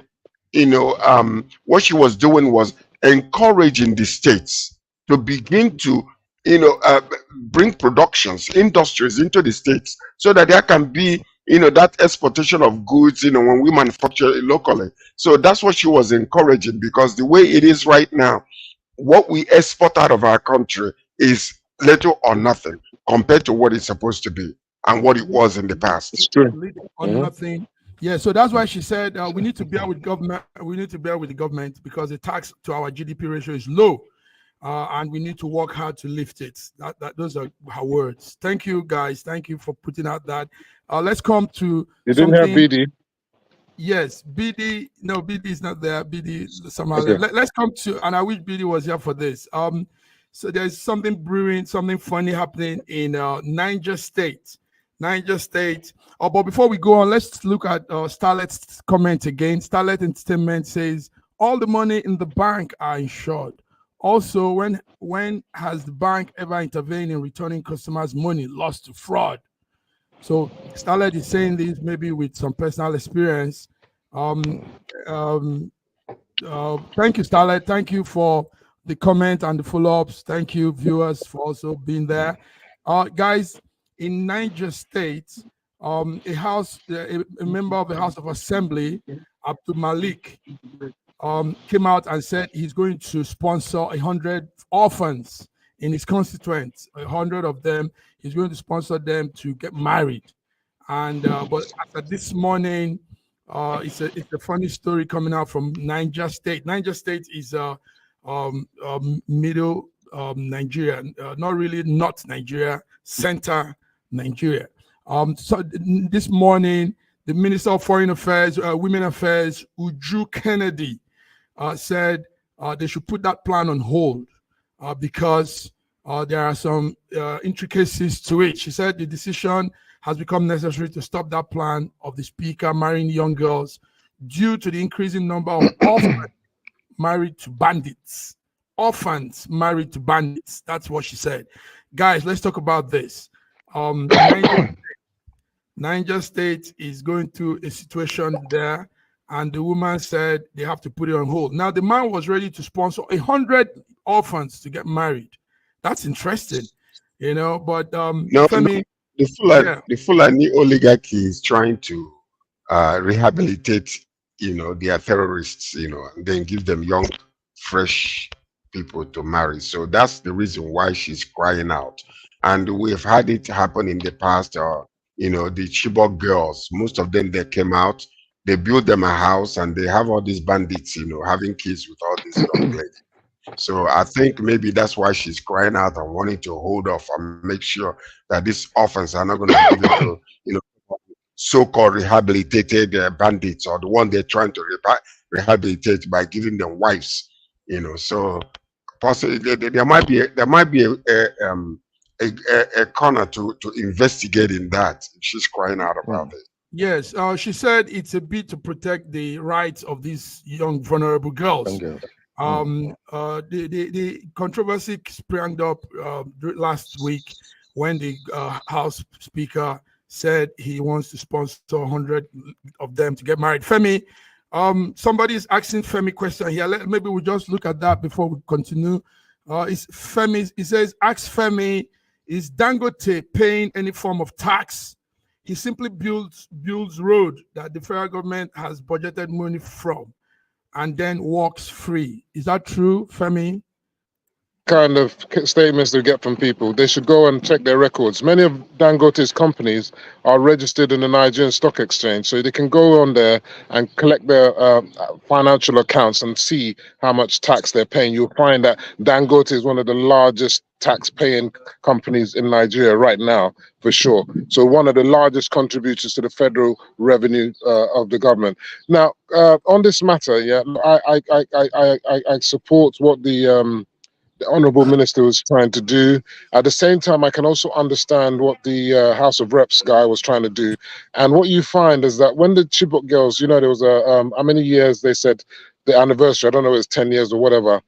what she was doing was encouraging the states to begin to, bring industries into the states, so that there can be, that exportation of goods, when we manufacture it locally. So that's what she was encouraging, because the way it is right now, what we export out of our country is little or nothing compared to what it's supposed to be and what it was in the past. It's true. Little or nothing. Yeah, so that's why she said we need to bear with government. We need to bear with the government because the tax to our GDP ratio is low. And we need to work hard to lift it. Those are her words. Thank you, guys. Thank you for putting out that. Let's come to. You didn't have BD. Yes, BD. No, BD is not there. BD somehow. Okay. Let's come to, and I wish BD was here for this. So there's something brewing, something funny happening in Niger State. But before we go on, let's look at Starlet's comment again. Starlet Entertainment says all the money in the bank are insured. Also, when has the bank ever intervened in returning customers' money lost to fraud? So Starlet is saying this maybe with some personal experience. Thank you, Starlight. Thank you for the comment and the follow-ups. Thank you, viewers, for also being there. Guys, in Niger State, a member of the House of Assembly, Abdul Malik, came out and said he's going to sponsor 100 orphans in his constituents. 100 of them, he's going to sponsor them to get married. And but after this morning, it's a funny story coming out from Niger State. Niger State is middle Nigeria, not really North Nigeria, center Nigeria. So this morning, the Minister of Foreign Affairs, Women Affairs, Uju Kennedy, said they should put that plan on hold because there are some intricacies to it. She said the decision has become necessary to stop that plan of the speaker marrying young girls due to the increasing number of orphans married to bandits. Orphans married to bandits. That's what she said. Guys, let's talk about this. Niger State is going through a situation there, and the woman said they have to put it on hold. Now, the man was ready to sponsor 100 orphans to get married. That's interesting, you know, but Femi, the Fulani oligarchy is trying to rehabilitate, you know, their terrorists, you know, and then give them young, fresh people to marry. So that's the reason why she's crying out. And we've had it happen in the past. You know, the Chibok girls, most of them, they came out, they built them a house, and they have all these bandits, you know, having kids with all these young ladies. So I think maybe that's why she's crying out and wanting to hold off and make sure that these orphans are not going to be given to, you know, so-called rehabilitated bandits, or the one they're trying to rehabilitate by giving them wives, you know. So possibly there might be a corner to investigate in that. She's crying out about it. Yes, she said it's a bit to protect the rights of these young vulnerable girls. The controversy sprang up last week when the House Speaker said he wants to sponsor 100 of them to get married. Femi, somebody's asking Femi question here. Maybe we just look at that before we continue. It's Femi. He says, ask Femi, is Dangote paying any form of tax? He simply builds road that the federal government has budgeted money from, and then walks free. Is that true, Femi? Kind of statements they get from people. They should go and check their records. Many of Dangote's companies are registered in the Nigerian Stock Exchange, so they can go on there and collect their financial accounts and see how much tax they're paying. You'll find that Dangote is one of the largest tax-paying companies in Nigeria right now, for sure. So one of the largest contributors to the federal revenue of the government. Now, on this matter, yeah, I support what the Honourable Minister was trying to do. At the same time, I can also understand what the House of Reps guy was trying to do. And what you find is that when the Chibok girls, you know, there was how many years they said the anniversary, I don't know if it's 10 years or whatever.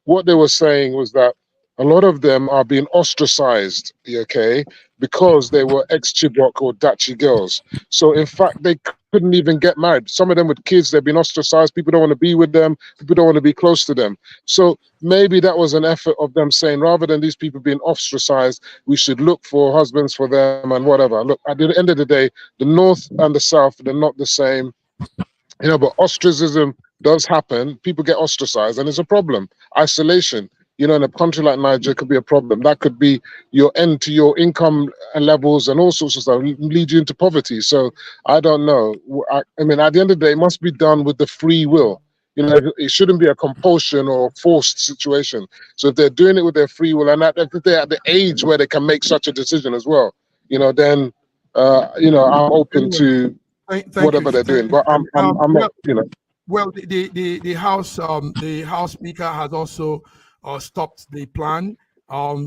What they were saying was that a lot of them are being ostracized, okay, because they were ex-Chibok or Dachi girls. So in fact, they couldn't even get married. Some of them with kids, they've been ostracized. People don't want to be with them. People don't want to be close to them. So maybe that was an effort of them saying, rather than these people being ostracized, we should look for husbands for them and whatever. Look, at the end of the day, the North and the South, they're not the same. You know, but ostracism does happen. People get ostracized, and it's a problem. Isolation. You know, in a country like Nigeria, could be a problem. That could be your end to your income levels and all sorts of stuff, lead you into poverty. So I don't know. I mean, at the end of the day, it must be done with the free will. You know, it shouldn't be a compulsion or forced situation. So if they're doing it with their free will, and if they're at the age where they can make such a decision as well, you know, then, you know, I'm open to whatever they're doing. But I'm not, you know. Well, the House Speaker has also stopped the plan.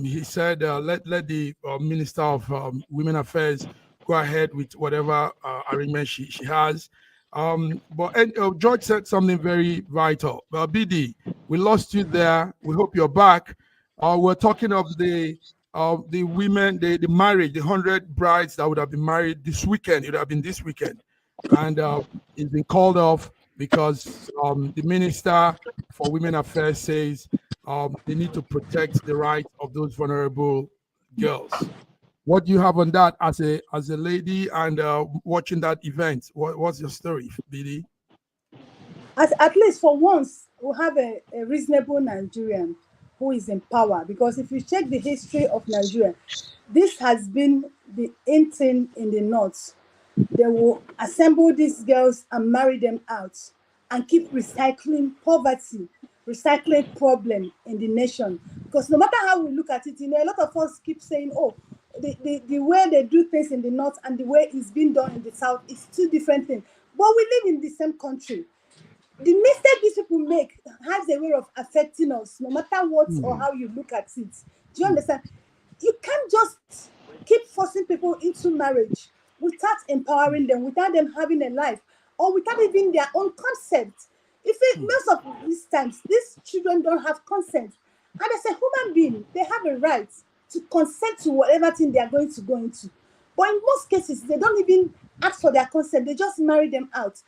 He said, let the Minister of Women Affairs go ahead with whatever arrangement she has. But George said something very vital. BD, we lost you there. We hope you're back. We're talking of the women, the marriage, the 100 brides that would have been married this weekend. It would have been this weekend. And it's been called off because the Minister for Women Affairs says they need to protect the rights of those vulnerable girls. What do you have on that as a lady and watching that event? What's your story, BD? At least for once, we have a reasonable Nigerian who is in power, because if you check the history of Nigeria, this has been the in thing in the north. They will assemble these girls and marry them out and keep recycling poverty, recycling problem in the nation. Because no matter how we look at it, a lot of us keep saying, oh, the way they do things in the north and the way it's been done in the south is two different things. But we live in the same country. The mistake these people make has a way of affecting us, no matter what or how you look at it. Do you understand? You can't just keep forcing people into marriage without empowering them, without them having a life, or without even their own consent. Most of these times, these children don't have consent. And as a human being, they have a right to consent to whatever thing they are going to go into. But in most cases, they don't even ask for their consent. They just marry them out.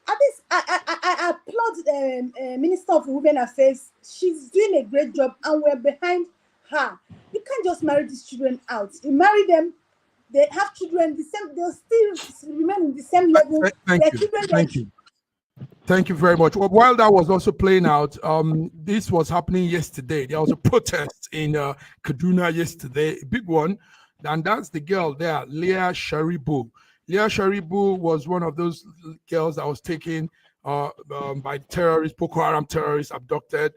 At least I applaud Minister of Women Affairs. She's doing a great job, and we're behind her. You can't just marry these children out. You marry them, they have children, they'll still remain in the same level. Thank you very much. Well, while that was also playing out, this was happening yesterday. There was a protest in Kaduna yesterday, a big one, and that's the girl there, Leah Sharibu. Leah Sharibu was one of those girls that was taken by terrorists, Boko Haram terrorists, abducted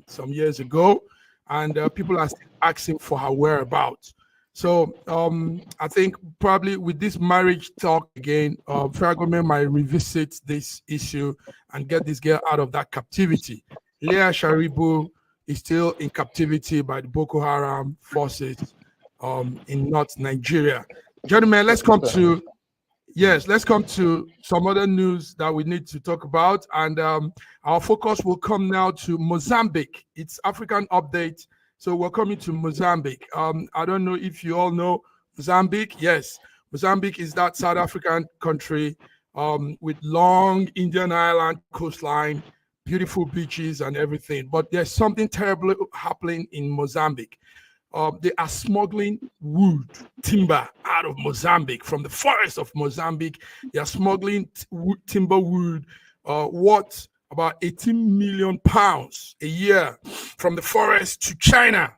some years ago, and people are still asking for her whereabouts. So I think probably with this marriage talk again, federal government might revisit this issue and get this girl out of that captivity. Leah Sharibu is still in captivity by the Boko Haram forces in North Nigeria. Gentlemen, let's come to some other news that we need to talk about. And our focus will come now to Mozambique. It's African update. So we're coming to Mozambique. I don't know if you all know Mozambique. Yes, Mozambique is that South African country with long Indian Island coastline, beautiful beaches and everything. But there's something terrible happening in Mozambique. They are smuggling wood, timber out of Mozambique, from the forest of Mozambique. They are smuggling timber wood, worth about 18 million pounds a year from the forest to China.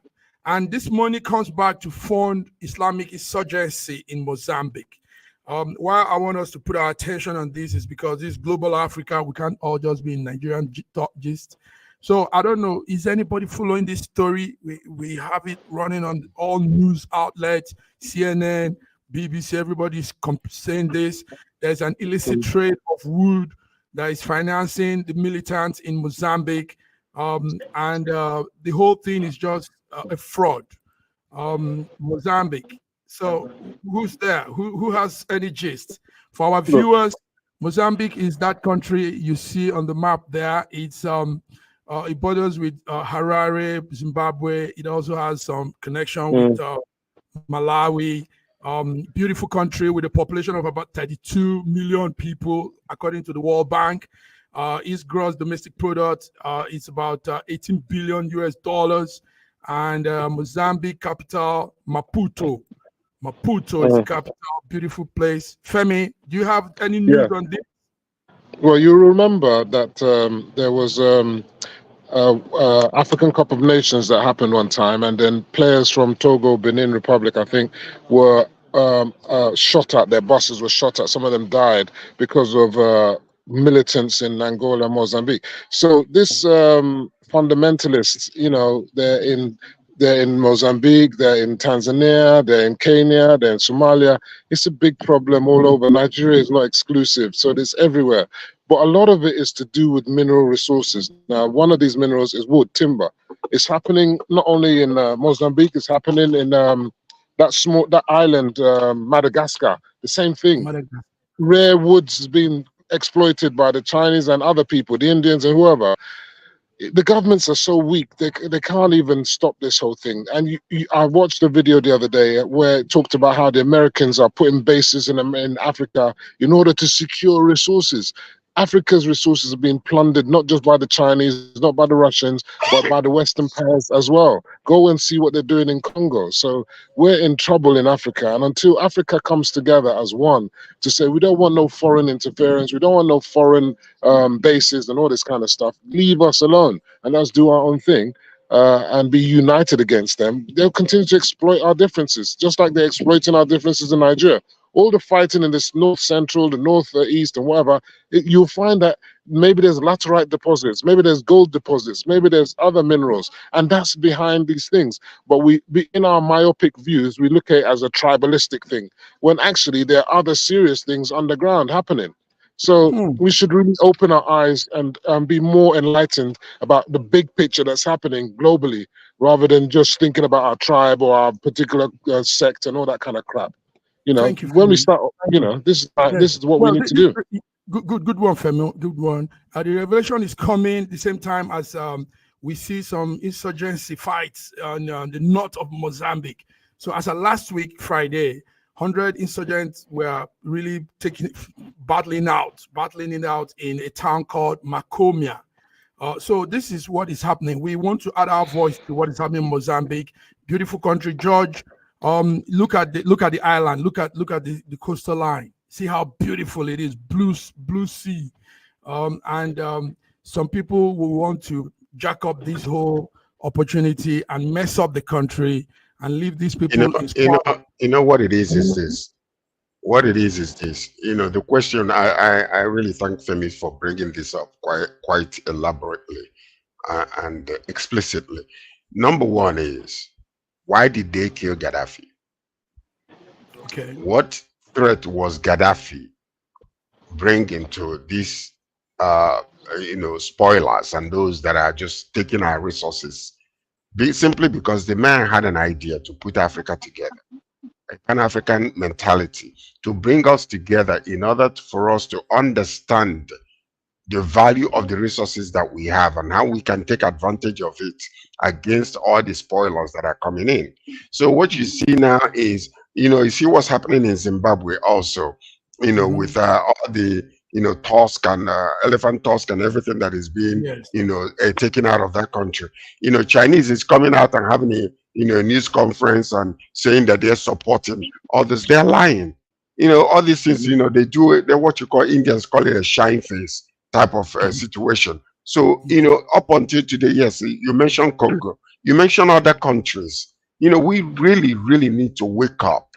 And this money comes back to fund Islamic insurgency in Mozambique. Why I want us to put our attention on this is because this global Africa, we can't all just be in Nigerian gist. So I don't know, is anybody following this story? We have it running on all news outlets, CNN, BBC, everybody's saying this. There's an illicit trade of wood that is financing the militants in Mozambique. And the whole thing is just a fraud. Mozambique. So who's there? Who has any gist? For our viewers, Mozambique is that country you see on the map there. It's it borders with Harare, Zimbabwe. It also has some connection with Malawi. Beautiful country with a population of about 32 million people, according to the World Bank. Its gross domestic product is about 18 billion US dollars. And Mozambique capital, Maputo. Maputo is the capital, beautiful place. Femi, do you have any news on this? Well, you remember that there was African Cup of Nations that happened one time, and then players from Togo, Benin Republic, I think, were shot at. Their buses were shot at. Some of them died because of militants in Angola and Mozambique. So this fundamentalists, you know, they're in Mozambique, they're in Tanzania, they're in Kenya, they're in Somalia. It's a big problem all over. Nigeria is not exclusive, so it's everywhere. But a lot of it is to do with mineral resources. Now, one of these minerals is wood, timber. It's happening not only in Mozambique, it's happening in that island, Madagascar. The same thing. Rare woods is being exploited by the Chinese and other people, the Indians and whoever. The governments are so weak, they can't even stop this whole thing. And I watched a video the other day where it talked about how the Americans are putting bases in Africa in order to secure resources. Africa's resources are being plundered, not just by the Chinese, not by the Russians, but by the Western powers as well. Go and see what they're doing in Congo. So we're in trouble in Africa. And until Africa comes together as one to say, we don't want no foreign interference, we don't want no foreign bases and all this kind of stuff, leave us alone and let's do our own thing. And be united against them, they'll continue to exploit our differences, just like they're exploiting our differences in Nigeria. All the fighting in this north central, the north east, and whatever, you'll find that maybe there's laterite deposits, maybe there's gold deposits, maybe there's other minerals, and that's behind these things. But in our myopic views, we look at it as a tribalistic thing, when actually there are other serious things underground happening. So we should really open our eyes and be more enlightened about the big picture that's happening globally, rather than just thinking about our tribe or our particular sect and all that kind of crap. You know, when we start, you know, this is what we need to do. Good one, Femi. Good one. The revelation is coming at the same time as we see some insurgency fights on the north of Mozambique. So as of last week, Friday, 100 insurgents were really battling it out in a town called Macomia. So this is what is happening. We want to add our voice to what is happening in Mozambique. Beautiful country, George. Look at the island. Look at the coastal line. See how beautiful it is. Blue sea. Some people will want to jack up this whole opportunity and mess up the country and leave these people. You know what it is this. What it is this. You know, the question, I really thank Femi for bringing this up quite elaborately and explicitly. Number one is, why did they kill Gaddafi? Okay. What threat was Gaddafi bringing to these, spoilers and those that are just taking our resources? Simply because the man had an idea to put Africa together, a Pan-African mentality, to bring us together in order for us to understand the value of the resources that we have and how we can take advantage of it against all the spoilers that are coming in. So what you see now is, you see what's happening in Zimbabwe also, with all the, tusk and elephant tusk and everything that is being, taken out of that country. Chinese is coming out and having a, news conference and saying that they're supporting others. They're lying. All these things, they do it. They're what you call, Indians call it a shine face type of situation. So, up until today, yes, you mentioned Congo, you mentioned other countries. We really, really need to wake up.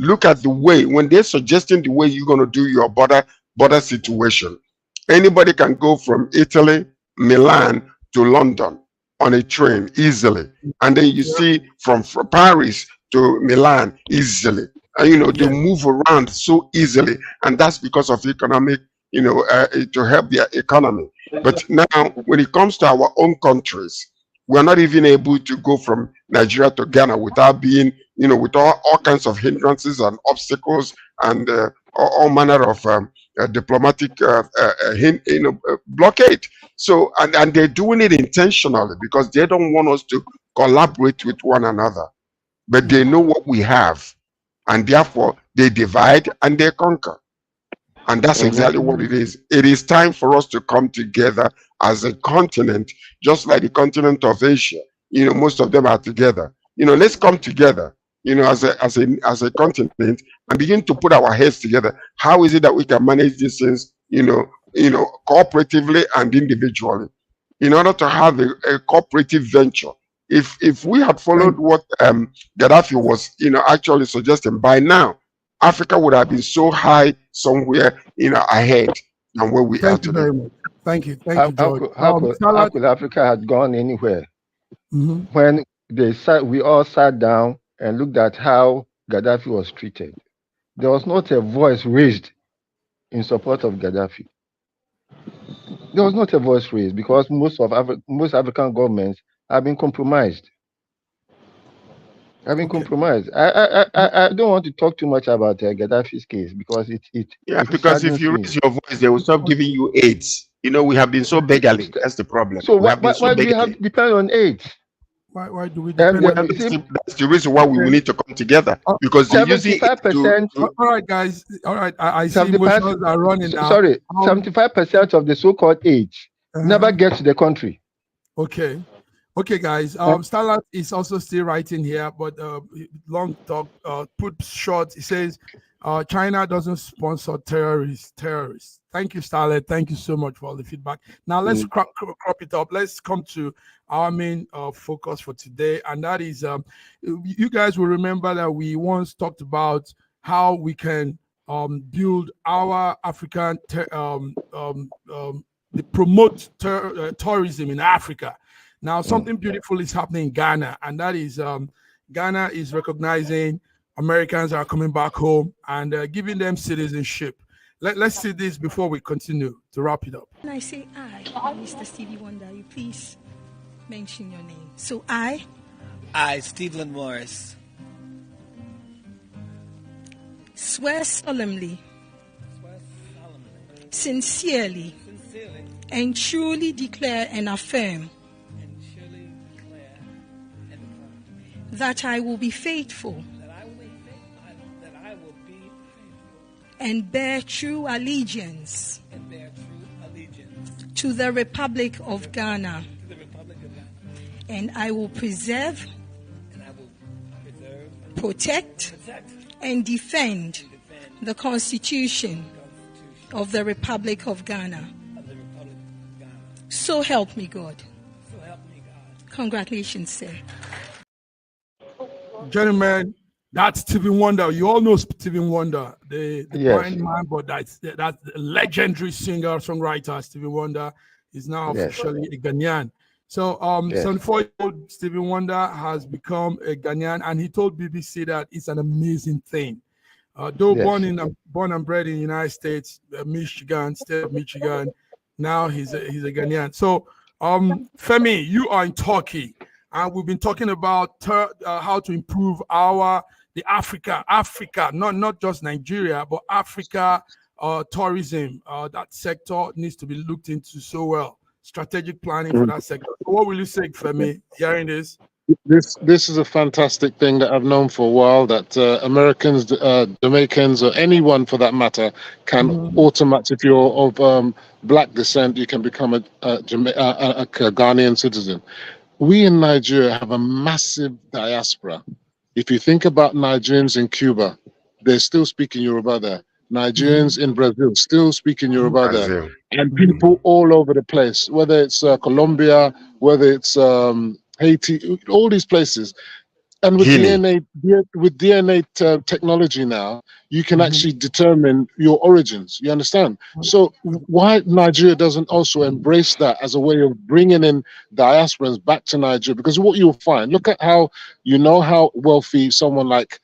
Look at the way, when they're suggesting the way you're going to do your border situation. Anybody can go from Italy, Milan to London on a train easily. And then you see from Paris to Milan easily. And, they move around so easily. And that's because of economic, to help their economy. But now, when it comes to our own countries, we're not even able to go from Nigeria to Ghana without being, with all kinds of hindrances and obstacles and all manner of diplomatic blockade. So, and they're doing it intentionally because they don't want us to collaborate with one another. But they know what we have, and therefore they divide and they conquer. And that's exactly what it is. It is time for us to come together as a continent, just like the continent of Asia. Most of them are together. Let's come together, as a continent and begin to put our heads together. How is it that we can manage these things, cooperatively and individually, in order to have a cooperative venture? If we had followed what Gaddafi was, actually suggesting, by now, Africa would have been so high somewhere, ahead than where we are today. Very much. Thank you, George. How could Africa have gone anywhere when we all sat down and looked at how Gaddafi was treated? There was not a voice raised in support of Gaddafi. There was not a voice raised because most African governments have been compromised. I don't want to talk too much about Gaddafi's case because because if you raise your voice, they will stop giving you aids. We have been so beggarly. That's the problem. So why do we have to depend on aids? Why do we depend on that's the reason why we need to come together, because they're using it to... All right, guys. All right, I see emotions are running now. Sorry, 75% of the so-called age never get to the country. Okay, guys. Starlight is also still writing here, but long talk. Put short. He says, China doesn't sponsor terrorists. Thank you, Starlight. Thank you so much for all the feedback. Now let's crop it up. Let's come to our main focus for today, and that is, you guys will remember that we once talked about how we can build our African promote tourism in Africa. Now, something beautiful is happening in Ghana, and that is Ghana is recognizing Americans are coming back home and giving them citizenship. Let's see this before we continue to wrap it up. When I say I, Mr. Stevie Wonder, you please mention your name. So I, Stephen Morris, swear solemnly, sincerely, and truly declare and affirm that I will be faithful and bear true allegiance to the Republic of Ghana, and I will preserve, protect, and defend the Constitution of the Republic of Ghana. So help me God. Congratulations, sir. Gentlemen, that's Stevie Wonder. You all know Stevie Wonder, the blind man, but that's the legendary singer, songwriter. Stevie Wonder is now officially a Ghanaian. So 74-year-old Stevie Wonder has become a Ghanaian, and he told BBC that it's an amazing thing. Though born and bred in the United States, Michigan, state of Michigan, now he's a Ghanaian. So Femi, you are in Turkey, and we've been talking about how to improve the Africa, not just Nigeria, but Africa tourism. That sector needs to be looked into so well. Strategic planning for that sector. So what will you say, Femi, hearing this? This is a fantastic thing that I've known for a while, that Americans, Jamaicans, or anyone for that matter can automatically, if you're of black descent, you can become a Ghanaian citizen. We in Nigeria have a massive diaspora. If you think about Nigerians in Cuba, they're still speaking Yoruba there. Nigerians in Brazil still speaking Yoruba there. And people all over the place, whether it's Colombia, whether it's Haiti, all these places. And with DNA technology now, you can actually determine your origins. You understand? So why Nigeria doesn't also embrace that as a way of bringing in diasporans back to Nigeria? Because what you'll find, look at how how wealthy someone like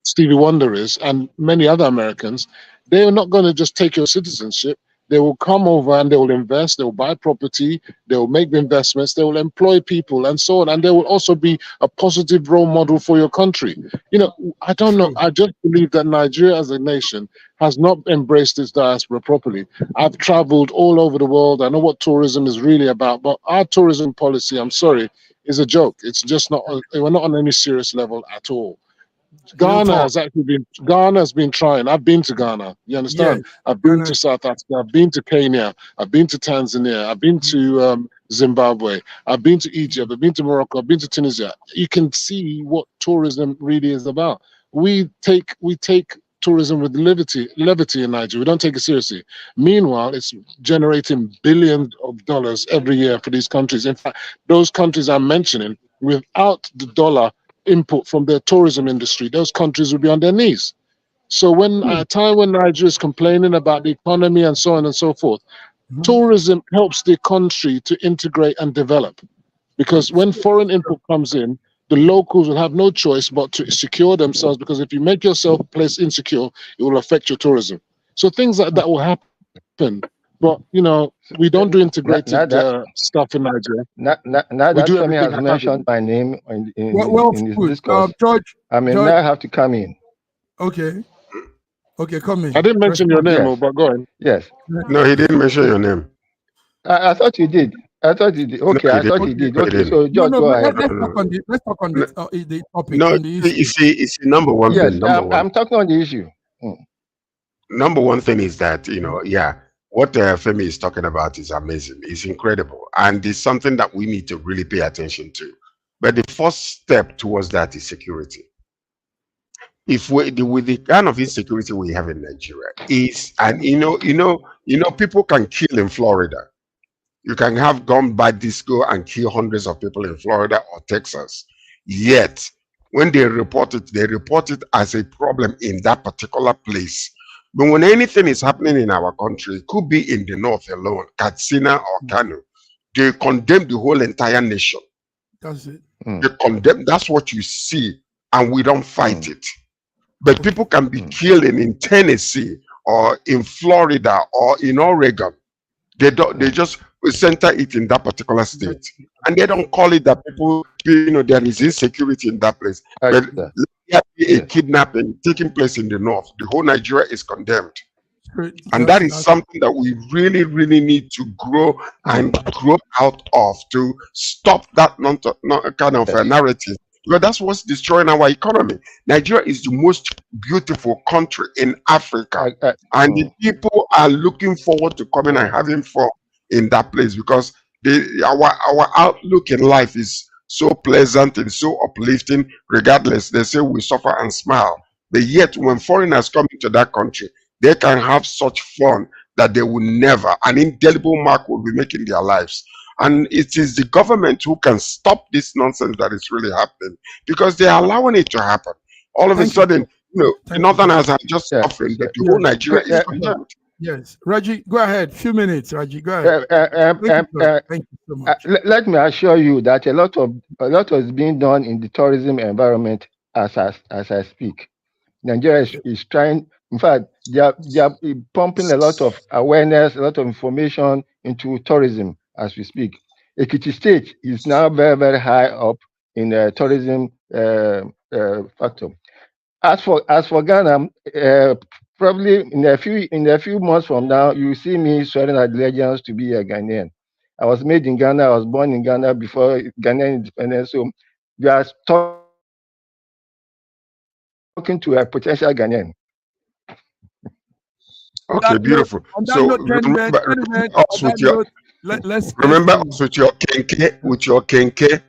Stevie Wonder is, and many other Americans. They are not going to just take your citizenship. They will come over and they will invest, they will buy property, they will make the investments, they will employ people and so on. And they will also be a positive role model for your country. I don't know. I just believe that Nigeria as a nation has not embraced its diaspora properly. I've traveled all over the world. I know what tourism is really about, but our tourism policy, I'm sorry, is a joke. It's just not, we're not on any serious level at all. Ghana has been trying. I've been to Ghana. You understand? Yes. I've been to South Africa. I've been to Kenya. I've been to Tanzania. I've been to Zimbabwe. I've been to Egypt. I've been to Morocco. I've been to Tunisia. You can see what tourism really is about. We take tourism with levity in Nigeria. We don't take it seriously. Meanwhile, it's generating billions of dollars every year for these countries. In fact, those countries I'm mentioning, without the dollar input from their tourism industry, those countries would be on their knees. So when at a time when Nigeria is complaining about the economy and so on and so forth, tourism helps the country to integrate and develop. Because when foreign input comes in, the locals will have no choice but to secure themselves, because if you make yourself a place insecure, it will affect your tourism. So things like that will happen. But we don't do integrated stuff in Nigeria. Now that Femi has mentioned my name in this discourse, George, now I have to come in. Okay, come in. I didn't mention your name, but go on. Yes. No, he didn't mention your name. I thought you did. I thought he did. Okay, I thought he did. Okay, so just go ahead. Let's talk on the topic. No, it's the number one thing. I'm talking on the issue. Number one thing is that, what Femi is talking about is amazing. It's incredible. And it's something that we need to really pay attention to. But the first step towards that is security. With the kind of insecurity we have in Nigeria people can kill in Florida. You can have gone by disco and kill hundreds of people in Florida or Texas. Yet, when they report it as a problem in that particular place. But when anything is happening in our country, it could be in the north alone, Katsina or Kano, they condemn the whole entire nation. That's it. They condemn, that's what you see, and we don't fight it. But people can be killed in Tennessee or in Florida or in Oregon. They just center it in that particular state. And they don't call it that people, there is insecurity in that place. But there be a kidnapping taking place in the north. The whole Nigeria is condemned. And that is something that we really, really need to grow out of to stop that kind of narrative. Because that's what's destroying our economy. Nigeria is the most beautiful country in Africa. And the people are looking forward to coming and having fun in that place because our outlook in life is so pleasant and so uplifting. Regardless, they say we suffer and smile. But yet, when foreigners come into that country, they can have such fun that they will never, an indelible mark will be making their lives. And it is the government who can stop this nonsense that is really happening because they are allowing it to happen. All of a sudden, the Northerners are just suffering, but the whole Nigeria is condemned. Yes, Reggie, go ahead. Few minutes, Reggie, go ahead. Thank you so much. Let me assure you that a lot is being done in the tourism environment as I speak. Nigeria is trying. In fact, they are pumping a lot of awareness, a lot of information into tourism as we speak. Ekiti State is now very, very high up in the tourism factor. As for Ghana, probably in a few months from now, you will see me swearing allegiance to be a Ghanaian. I was made in Ghana. I was born in Ghana before Ghanaian independence. So we are talking to a potential Ghanaian. Okay, beautiful. So remember us with your kenke,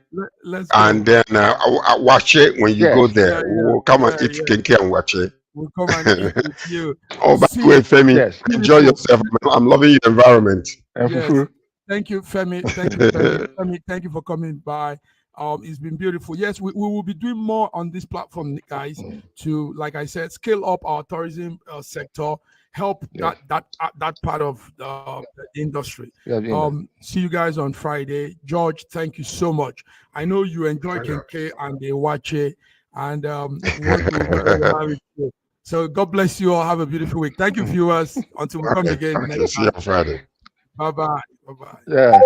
and then watch it when you go there. We'll come and eat kenke and watch it. We'll come and eat with you. By the way, Femi, enjoy yourself. I'm loving your environment. Yes. Thank you, Femi. Thank you, Femi. Thank you for coming by. It's been beautiful. Yes, we will be doing more on this platform, guys, to, like I said, scale up our tourism sector, help that part of the industry. See you guys on Friday. George, thank you so much. I know you enjoy Kenke and the Wache, and so God bless you all. Have a beautiful week. Thank you, viewers. Until we come again next time. See you on Friday. Bye-bye. Bye-bye. Yeah.